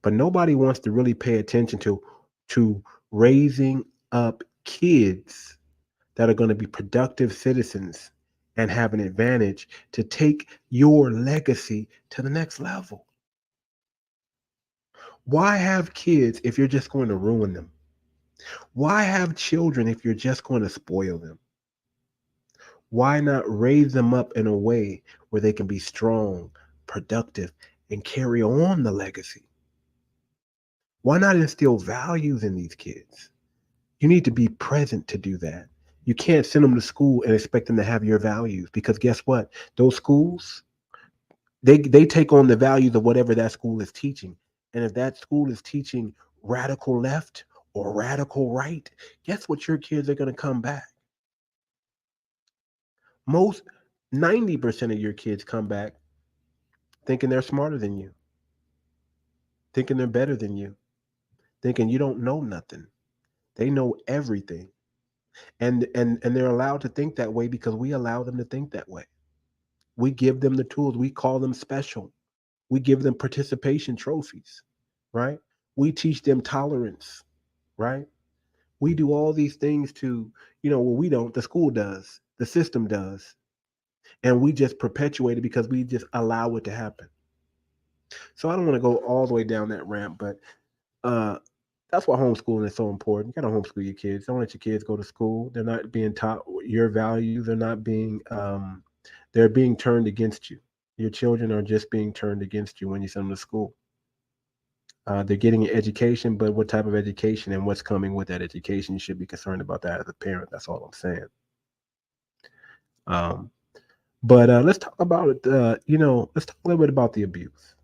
but nobody wants to really pay attention to raising up kids that are going to be productive citizens and have an advantage to take your legacy to the next level. Why have kids if you're just going to ruin them? Why have children if you're just going to spoil them? Why not raise them up in a way where they can be strong, productive, and carry on the legacy? Why not instill values in these kids? You need to be present to do that. You can't send them to school and expect them to have your values, because guess what? Those schools, they take on the values of whatever that school is teaching. And if that school is teaching radical left or radical right, guess what? Your kids are going to come back. Most 90% of your kids come back thinking they're smarter than you, thinking they're better than you, thinking you don't know nothing. They know everything. And they're allowed to think that way because we allow them to think that way. We give them the tools. We call them special. We give them participation trophies, right? We teach them tolerance, right? We do all these things to, well, we don't, the school does, the system does. And we just perpetuate it because we just allow it to happen. So I don't want to go all the way down that ramp, but that's why homeschooling is so important. You got to homeschool your kids. Don't let your kids go to school. They're not being taught your values. They're not being, they're being turned against you. Your children are just being turned against you when you send them to school. They're getting an education, but what type of education and what's coming with that education? You should be concerned about that as a parent. That's all I'm saying. But let's talk about it. Let's talk a little bit about the abuse.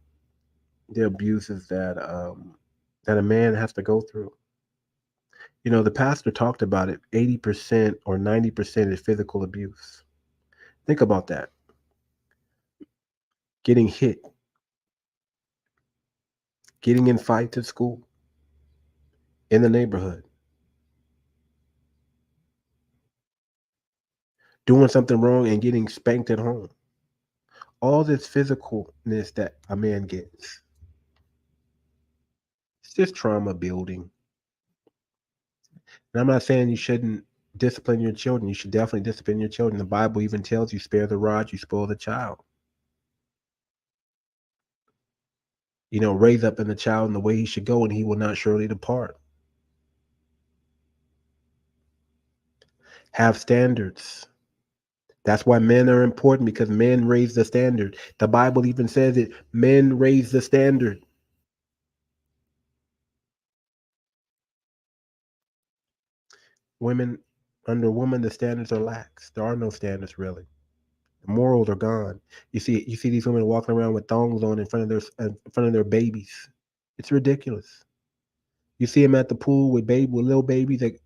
The abuses that a man has to go through. The pastor talked about it. 80% or 90% is physical abuse. Think about that. Getting hit, getting in fights at school, in the neighborhood, doing something wrong and getting spanked at home. All this physicalness that a man gets. It's just trauma building. And I'm not saying you shouldn't discipline your children. You should definitely discipline your children. The Bible even tells you, spare the rod, you spoil the child. Raise up in the child in the way he should go, and he will not surely depart. Have standards. That's why men are important, because men raise the standard. The Bible even says it. Men raise the standard. Women, under women, the standards are lax. There are no standards really. The morals are gone. You see these women walking around with thongs on in front of their babies. It's ridiculous. You see them at the pool with little babies that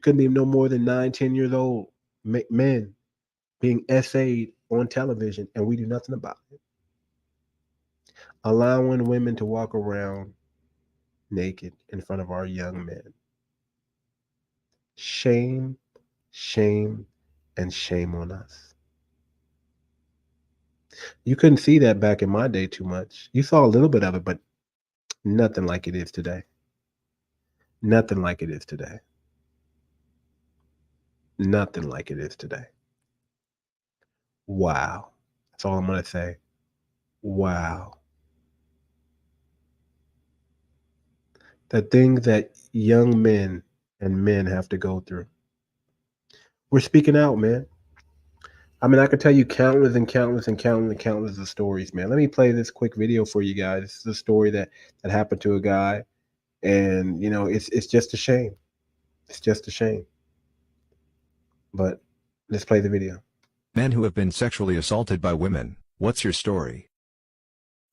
couldn't be no more than 9, 10 years old. Men being essayed on television, and we do nothing about it. Allowing women to walk around naked in front of our young men. Shame, shame, and shame on us. You couldn't see that back in my day too much. You saw a little bit of it, but nothing like it is today. Nothing like it is today. Nothing like it is today. Wow. That's all I'm going to say. Wow. The things that young men and men have to go through. We're speaking out, man. I mean, I could tell you countless and countless and countless and countless of stories, man. Let me play this quick video for you guys. This is a story that happened to a guy, and it's just a shame. It's just a shame. But let's play the video. Men who have been sexually assaulted by women, what's your story?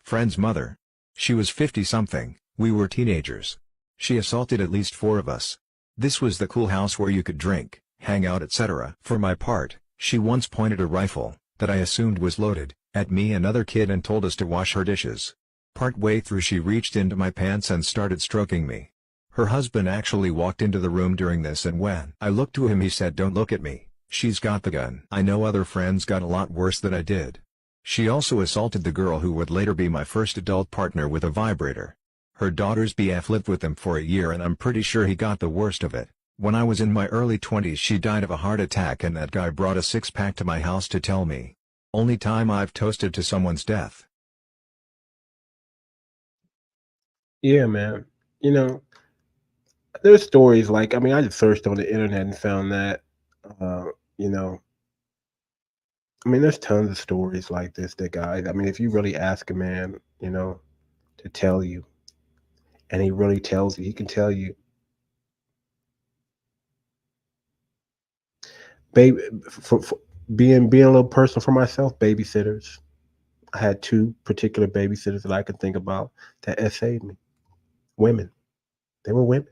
Friend's mother. She was 50-something, we were teenagers. She assaulted at least 4 of us. This was the cool house where you could drink, hang out, etc. For my part, she once pointed a rifle, that I assumed was loaded, at me and another kid and told us to wash her dishes. Partway through she reached into my pants and started stroking me. Her husband actually walked into the room during this, and when I looked to him he said, "Don't look at me, she's got the gun." I know other friends got a lot worse than I did. She also assaulted the girl who would later be my first adult partner with a vibrator. Her daughter's BF lived with him for a year and I'm pretty sure he got the worst of it. When I was in my early 20s she died of a heart attack and that guy brought a 6-pack to my house to tell me. Only time I've toasted to someone's death. Yeah, man. There's stories like, I just searched on the internet and found that, there's tons of stories like this that guys, if you really ask a man, to tell you, and he really tells you, he can tell you. Baby, for being a little personal for myself, babysitters. I had 2 particular babysitters that I could think about that essayed me. Women. They were women.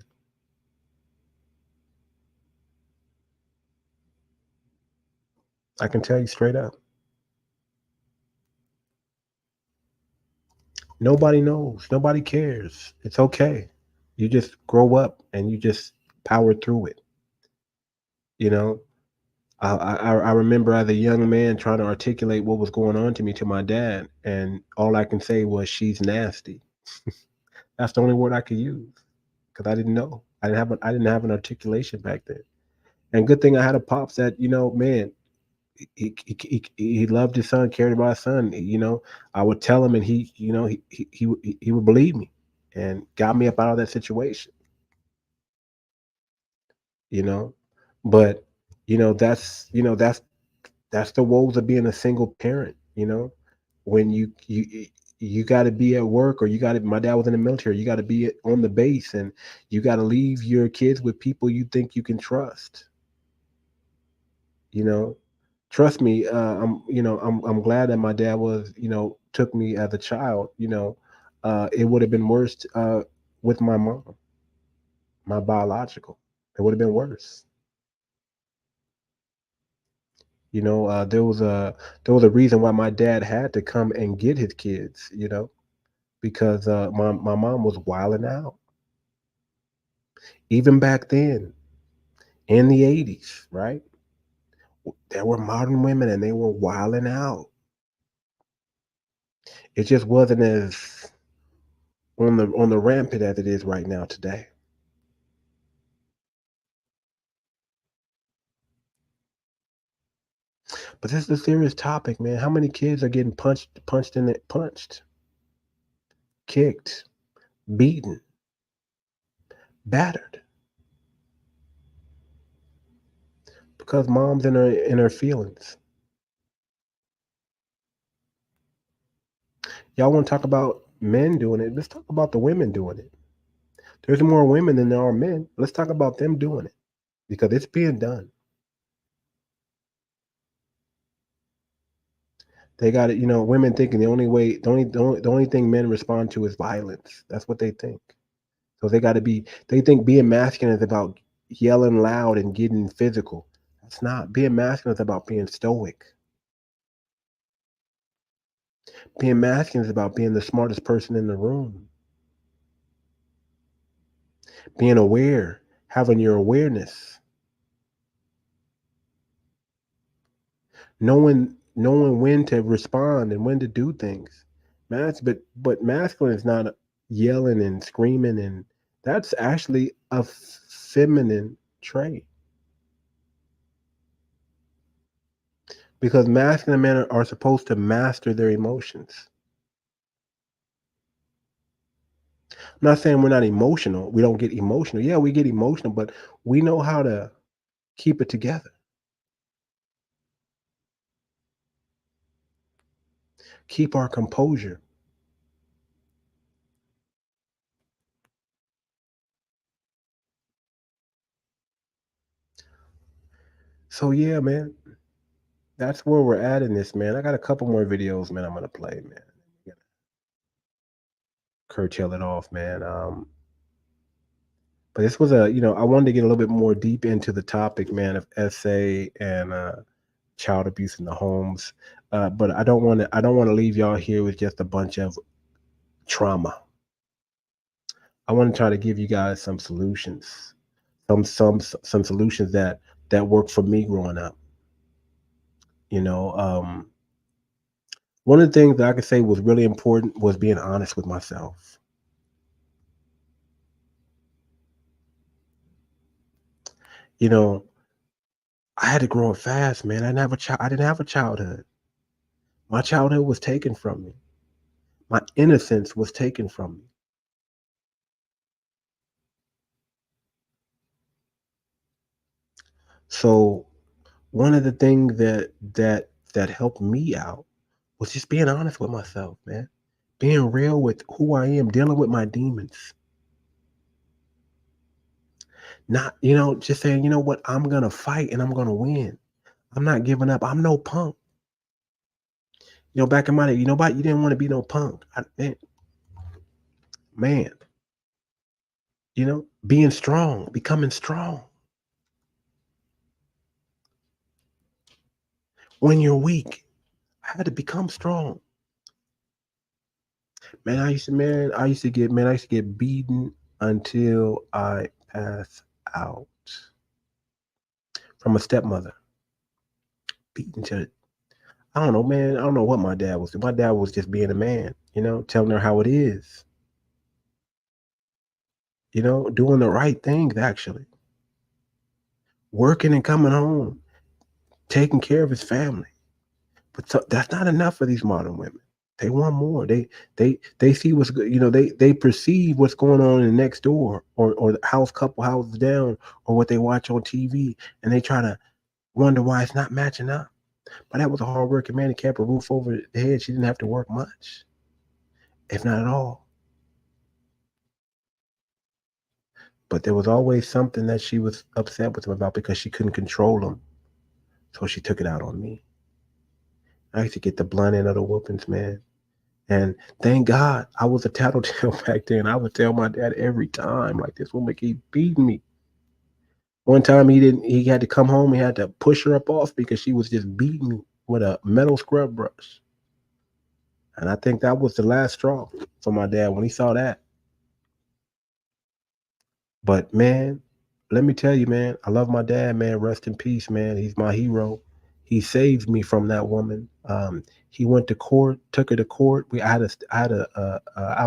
I can tell you straight up. Nobody knows. Nobody cares. It's okay. You just grow up and you just power through it. I remember as a young man trying to articulate what was going on to me to my dad, and all I can say was, "She's nasty." That's the only word I could use, because I didn't know. I didn't have an articulation back then. And good thing I had a pops that, man, he loved his son, cared about his son. I would tell him, and he would believe me, and got me up out of that situation. But that's the woes of being a single parent. When you got to be at work, or my dad was in the military, you got to be on the base, and you got to leave your kids with people you think you can trust. Trust me, I'm glad that my dad took me as a child. It would have been worse with my mom, my biological. It would have been worse. There was a reason why my dad had to come and get his kids, because my mom was wilding out. Even back then, in the 80s, right? There were modern women and they were wilding out. It just wasn't as on the rampant as it is right now today. But this is a serious topic, man. How many kids are getting punched, kicked, beaten, battered because mom's in her feelings? Y'all want to talk about men doing it? Let's talk about the women doing it. There's more women than there are men. Let's talk about them doing it because it's being done. They got it. Women thinking the only thing men respond to is violence. That's what they think. So they think being masculine is about yelling loud and getting physical. That's not. Being masculine is about being stoic. Being masculine is about being the smartest person in the room. Being aware, having your awareness. Knowing when to respond and when to do things. But masculine is not yelling and screaming, and that's actually a feminine trait. Because masculine men are supposed to master their emotions. I'm not saying we're not emotional. We don't get emotional. Yeah, we get emotional, but we know how to keep it together. Keep our composure. So yeah, man, that's where we're at in this, man. I got a couple more videos, man. I'm gonna play, man. Curtail it off, man. But this was I wanted to get a little bit more deep into the topic, man, of SA and child abuse in the homes. But I don't want to leave y'all here with just a bunch of trauma. I want to try to give you guys some solutions, some solutions that worked for me growing up. One of the things that I could say was really important was being honest with myself. I had to grow up fast, man. I didn't have a childhood. My childhood was taken from me. My innocence was taken from me. So one of the things that helped me out was just being honest with myself, man. Being real with who I am, dealing with my demons. Not, just saying, you know what, I'm gonna fight and I'm gonna win. I'm not giving up. I'm no punk. Back in my day, you didn't want to be no punk. Man, being strong, becoming strong. When you're weak, I had to become strong. Man, I used to get beaten until I pass out from a stepmother. Beaten to, I don't know, man. I don't know what my dad was doing. My dad was just being a man, telling her how it is. Doing the right things, actually. Working and coming home, taking care of his family. But that's not enough for these modern women. They want more. They see what's good. They perceive what's going on in the next door or the couple houses down, or what they watch on TV, and they try to wonder why it's not matching up. But that was a hardworking man. He kept a roof over the head. She didn't have to work much, if not at all. But there was always something that she was upset with him about because she couldn't control him. So she took it out on me. I used to get the blunt end of the whoopings, man. And thank God I was a tattletale back then. I would tell my dad every time, like, this woman keep beating me. One time he had to come home. He had to push her up off because she was just beating me with a metal scrub brush. And I think that was the last straw for my dad when he saw that. But man, let me tell you, man, I love my dad, man. Rest in peace, man. He's my hero. He saved me from that woman. He went to court, took her to court. I have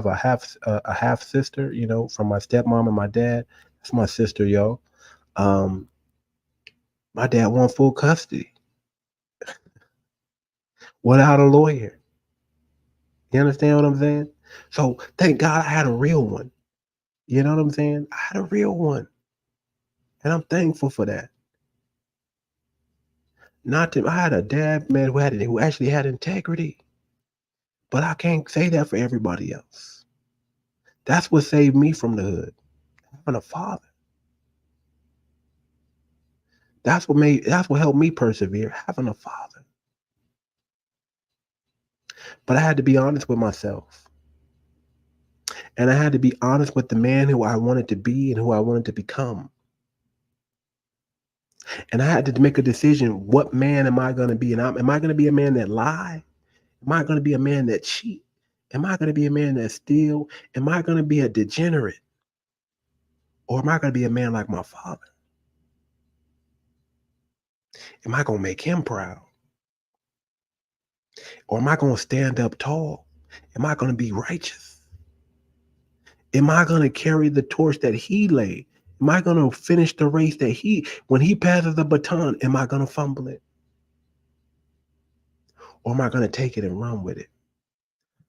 a half sister, from my stepmom and my dad. That's my sister, yo. My dad won full custody. without a lawyer. You understand what I'm saying? So thank God I had a real one. You know what I'm saying? I had a real one. And I'm thankful for that. Not to, I had a dad, man, who actually had integrity. But I can't say that for everybody else. That's what saved me from the hood. Having a father. That's what helped me persevere, having a father. But I had to be honest with myself. And I had to be honest with the man who I wanted to be and who I wanted to become. And I had to make a decision, what man am I going to be? And am I going to be a man that lie? Am I going to be a man that cheat? Am I going to be a man that steal? Am I going to be a degenerate? Or am I going to be a man like my father? Am I going to make him proud? Or am I going to stand up tall? Am I going to be righteous? Am I going to carry the torch that he laid? Am I going to finish the race that when he passes the baton, am I going to fumble it? Or am I going to take it and run with it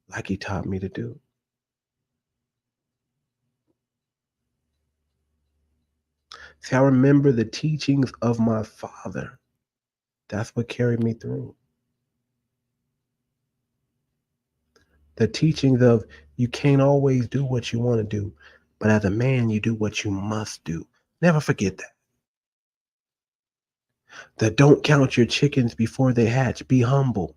like he taught me to do? See, I remember the teachings of my father. That's what carried me through. The teachings of you can't always do what you want to do, but as a man, you do what you must do. Never forget that. The don't count your chickens before they hatch. Be humble.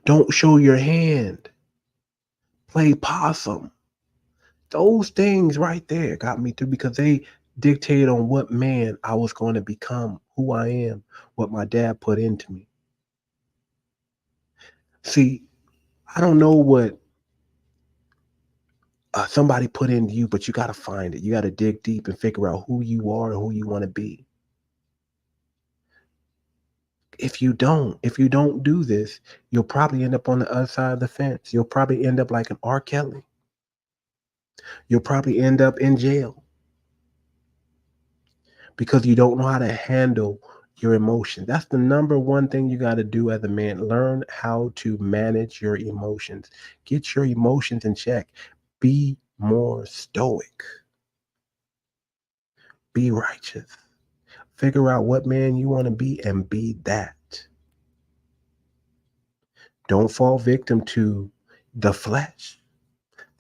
Don't show your hand. Play possum. Those things right there got me through because they dictated on what man I was going to become, who I am, what my dad put into me. See, I don't know what somebody put into you, but you got to find it. You got to dig deep and figure out who you are and who you want to be. If you don't do this, you'll probably end up on the other side of the fence. You'll probably end up like an R. Kelly. You'll probably end up in jail because you don't know how to handle your emotions. That's the number one thing you got to do as a man. Learn how to manage your emotions. Get your emotions in check. Be more stoic. Be righteous. Figure out what man you want to be and be that. Don't fall victim to the flesh.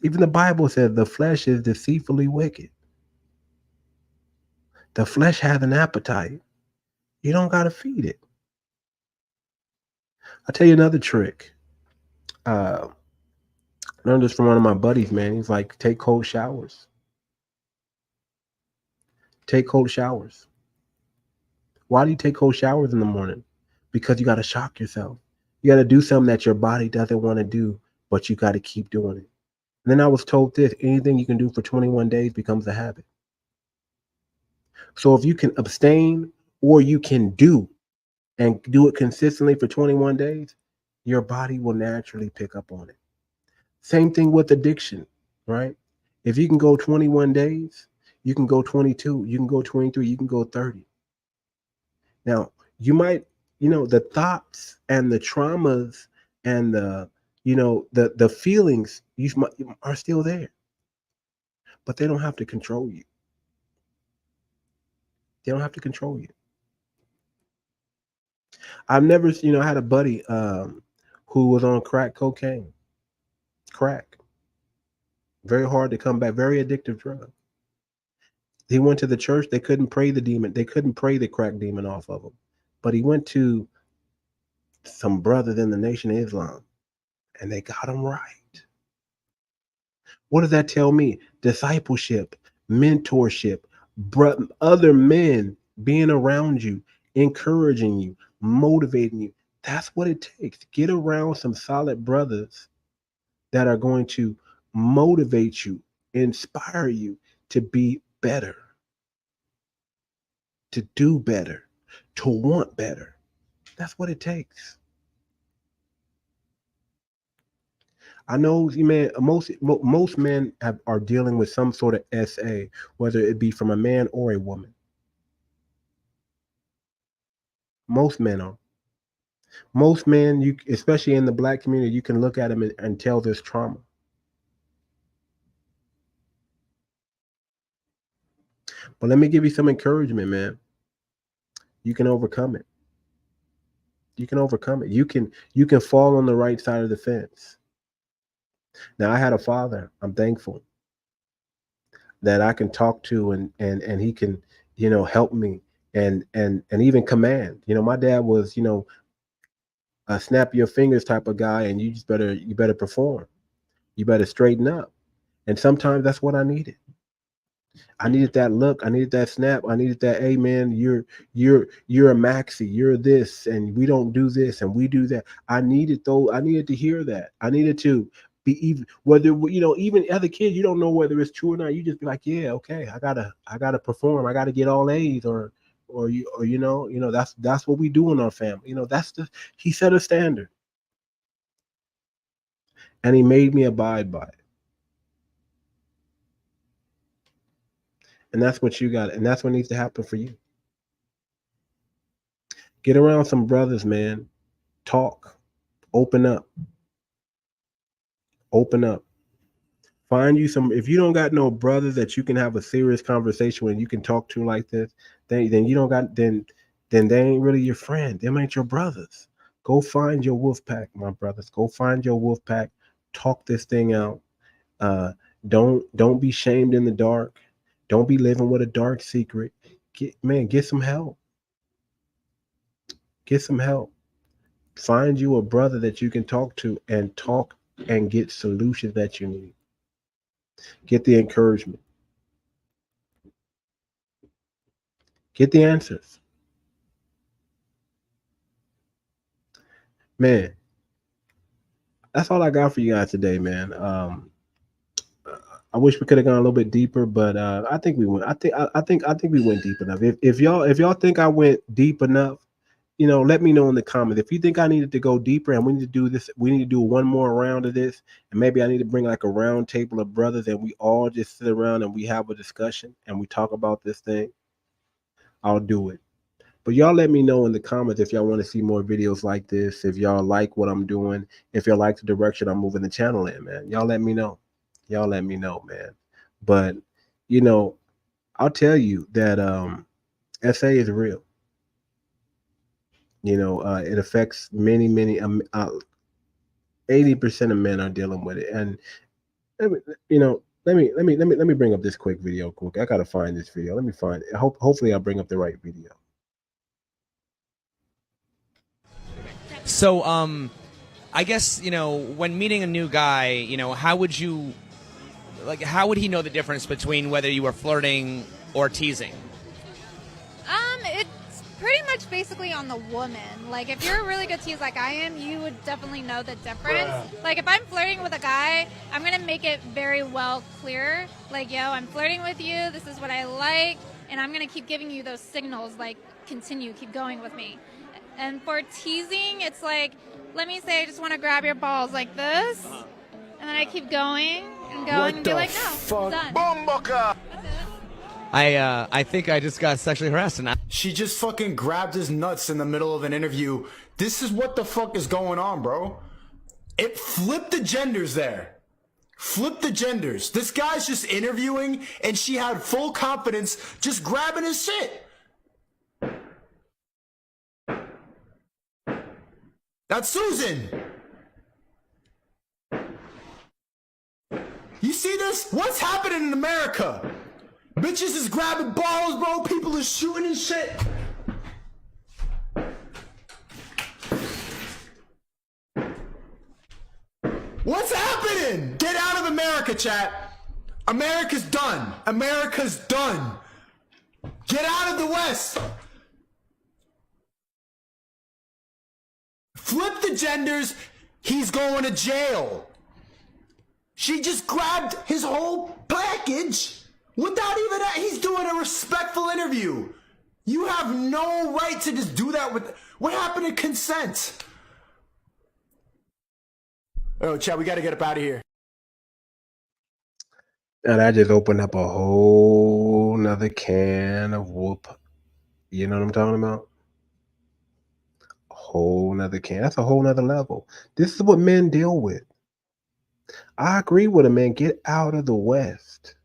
Even the Bible says the flesh is deceitfully wicked. The flesh has an appetite. You don't got to feed it. I'll tell you another trick. I learned this from one of my buddies, man. He's like, take cold showers. Take cold showers. Why do you take cold showers in the morning? Because you got to shock yourself. You got to do something that your body doesn't want to do, but you got to keep doing it. And then I was told this, anything you can do for 21 days becomes a habit. So if you can abstain or you can do and do it consistently for 21 days, your body will naturally pick up on it. Same thing with addiction, right? If you can go 21 days, you can go 22, you can go 23, you can go 30. Now, you might, the thoughts and the traumas and the feelings are still there, but they don't have to control you. They don't have to control you. I've never, I had a buddy who was on crack cocaine. Crack. Very hard to come back. Very addictive drug. He went to the church. They couldn't pray the demon. They couldn't pray the crack demon off of him. But he went to some brothers in the Nation of Islam, and they got him right. What does that tell me? Discipleship, mentorship, other men being around you, encouraging you, motivating you. That's what it takes. Get around some solid brothers that are going to motivate you, inspire you to be better, to do better, to want better. That's what it takes. I know, man, most men are dealing with some sort of SA, whether it be from a man or a woman. Most men are. Most men, you especially in the black community, you can look at them and tell there's trauma. But let me give you some encouragement, man. You can overcome it. You can overcome it. You can fall on the right side of the fence. Now, I had a father. I'm thankful that I can talk to, and he can, help me and even command. My dad was, a snap your fingers type of guy, and you better perform. You better straighten up. And sometimes that's what I needed. I needed that look. I needed that snap. I needed that, hey man, you're a maxi. You're this, and we don't do this, and we do that. I needed to hear that. I needed to be even whether even other kids, you don't know whether it's true or not. You just be like, yeah, okay, I gotta perform. I gotta get all A's or that's what we do in our family. He set a standard, and he made me abide by it. And that's what you got, and that's what needs to happen for you. Get around some brothers, man. Talk. Open up. Open up. Find you some. If you don't got no brothers that you can have a serious conversation with, you can talk to like this, then you don't got then they ain't really your friend. Them ain't your brothers. Go find your wolf pack, my brothers. Go find your wolf pack. Talk this thing out. Don't be shamed in the dark. Don't be living with a dark secret. Get some help. Get some help. Find you a brother that you can talk to and get solutions that you need. Get the encouragement. Get the answers. Man, that's all I got for you guys today, man. I wish we could have gone a little bit deeper, but I think we went. I think we went deep enough. If y'all think I went deep enough, let me know in the comments. If you think I needed to go deeper and we need to do this, we need to do one more round of this, and maybe I need to bring like a round table of brothers and we all just sit around and we have a discussion and we talk about this thing, I'll do it. But y'all let me know in the comments if y'all want to see more videos like this, if y'all like what I'm doing, if y'all like the direction I'm moving the channel in, man. Y'all let me know. Y'all let me know, man. But, I'll tell you that SA is real. It affects many 80% of men are dealing with it. And let me bring up this quick video quick. I gotta find this video. Let me find it. Hopefully I'll bring up the right video. So I guess when meeting a new guy, how would he know the difference between whether you were flirting or teasing? It's pretty much basically on the woman. Like, if you're a really good tease like I am, you would definitely know the difference. Like, if I'm flirting with a guy, I'm going to make it very well clear. Like, yo, I'm flirting with you. This is what I like. And I'm going to keep giving you those signals, like, continue, keep going with me. And for teasing, it's like, let me say I just want to grab your balls like this. And then I keep going and going and be like, no, done. That's it. I think I just got sexually harassed. And She just fucking grabbed his nuts in the middle of an interview. This is what the fuck is going on, bro. It flipped the genders there. Flip the genders. This guy's just interviewing and she had full confidence just grabbing his shit. That's Susan. You see this? What's happening in America? Bitches is grabbing balls, bro. People are shooting and shit. What's happening? Get out of America, chat. America's done. America's done. Get out of the West. Flip the genders. He's going to jail. She just grabbed his whole package without even that. He's doing a respectful interview. You have no right to just do that with. What happened to consent? Oh, Chad, we got to get up out of here. And I just opened up a whole nother can of whoop. You know what I'm talking about? whole nother can. That's a whole nother level. This is what men deal with. I agree with a man. Get out of the West.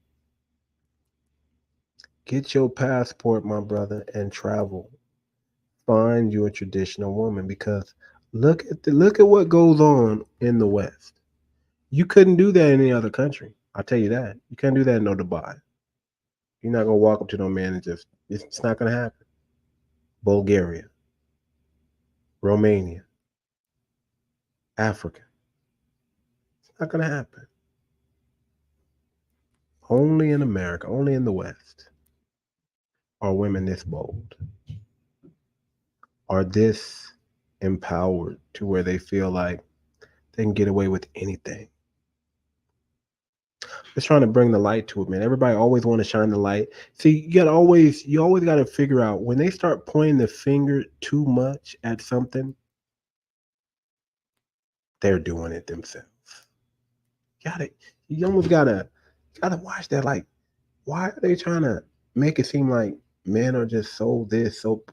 Get your passport, my brother, and travel. Find your traditional woman, because look at what goes on in the West. You couldn't do that in any other country. I'll tell you that. You can't do that in no Dubai. You're not gonna walk up to no man and just, it's not gonna happen. Bulgaria, Romania, Africa. It's not gonna happen. Only in America, only in the West are women this bold, are this empowered to where they feel like they can get away with anything. Just trying to bring the light to it, man. Everybody always want to shine the light. See, you always got to figure out when they start pointing the finger too much at something, they're doing it themselves. You almost gotta watch that. Like, why are they trying to make it seem like men are just so this, so,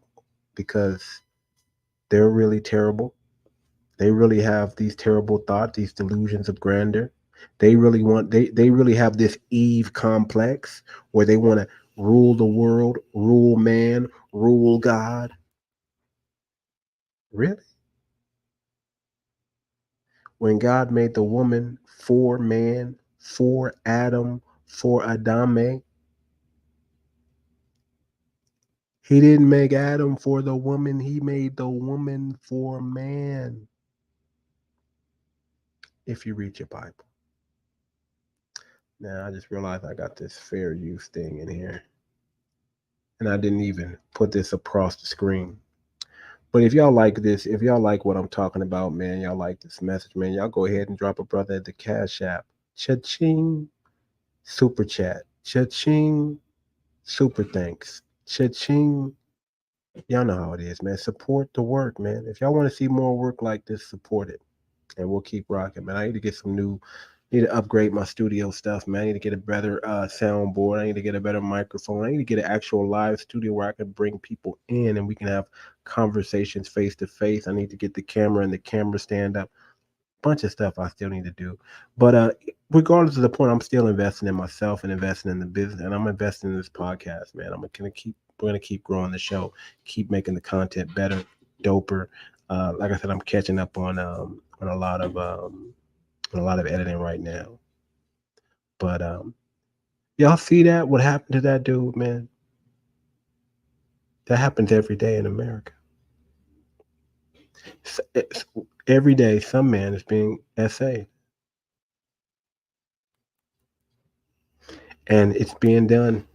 because they're really terrible. They really have these terrible thoughts, these delusions of grandeur. They really have this Eve complex where they want to rule the world, rule man, rule God. Really? When God made the woman for man, for Adam, for Adame, he didn't make Adam for the woman. He made the woman for man. If you read your Bible. Now, I just realized I got this fair use thing in here. And I didn't even put this across the screen. But if y'all like this, if y'all like what I'm talking about, man, y'all like this message, man, y'all go ahead and drop a brother at the Cash App. Cha-ching, super chat. Cha-ching, super thanks. Cha-ching. Y'all know how it is, man. Support the work, man. If y'all want to see more work like this, support it. And we'll keep rocking, man. I need to get need to upgrade my studio stuff, man. I need to get a better soundboard. I need to get a better microphone. I need to get an actual live studio where I can bring people in and we can have conversations face to face. I need to get the camera and the camera stand up. Bunch of stuff I still need to do. But regardless of the point, I'm still investing in myself and investing in the business, and I'm investing in this podcast, man. We're gonna keep growing the show, keep making the content better, doper. Like I said, I'm catching up on a lot of editing right now. But y'all see that? What happened to that dude, man? That happens every day in America. Every day, some man is being essayed. And it's being done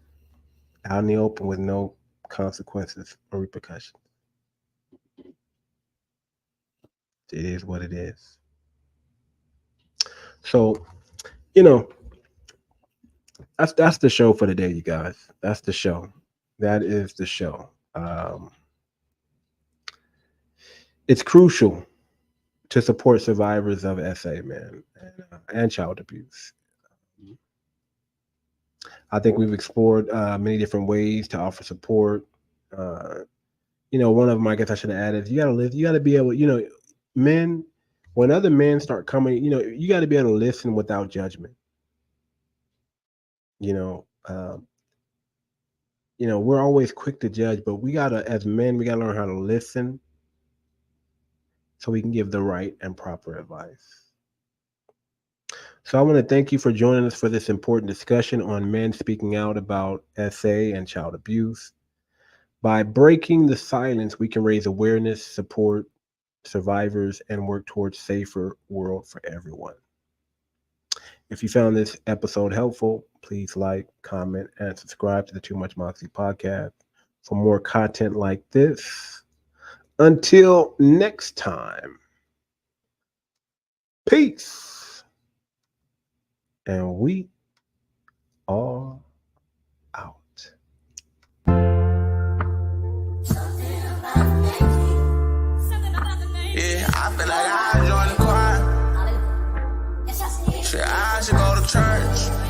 out in the open with no consequences or repercussions. It is what it is. So, that's the show for today, you guys. That's the show. That is the show. It's crucial to support survivors of SA, man, and child abuse. I think we've explored many different ways to offer support. One of them, I guess I should have added, you got to be able, men, when other men start coming, you got to be able to listen without judgment. We're always quick to judge, but as men, we gotta learn how to listen so we can give the right and proper advice. So I want to thank you for joining us for this important discussion on men speaking out about SA and child abuse. By breaking the silence, we can raise awareness, support survivors, and work towards a safer world for everyone. If you found this episode helpful, please like, comment, and subscribe to the Too Much Moxie podcast for more content like this. Until next time, peace. And we are out. Yeah, I feel like I join the choir. Shit, I should go to church.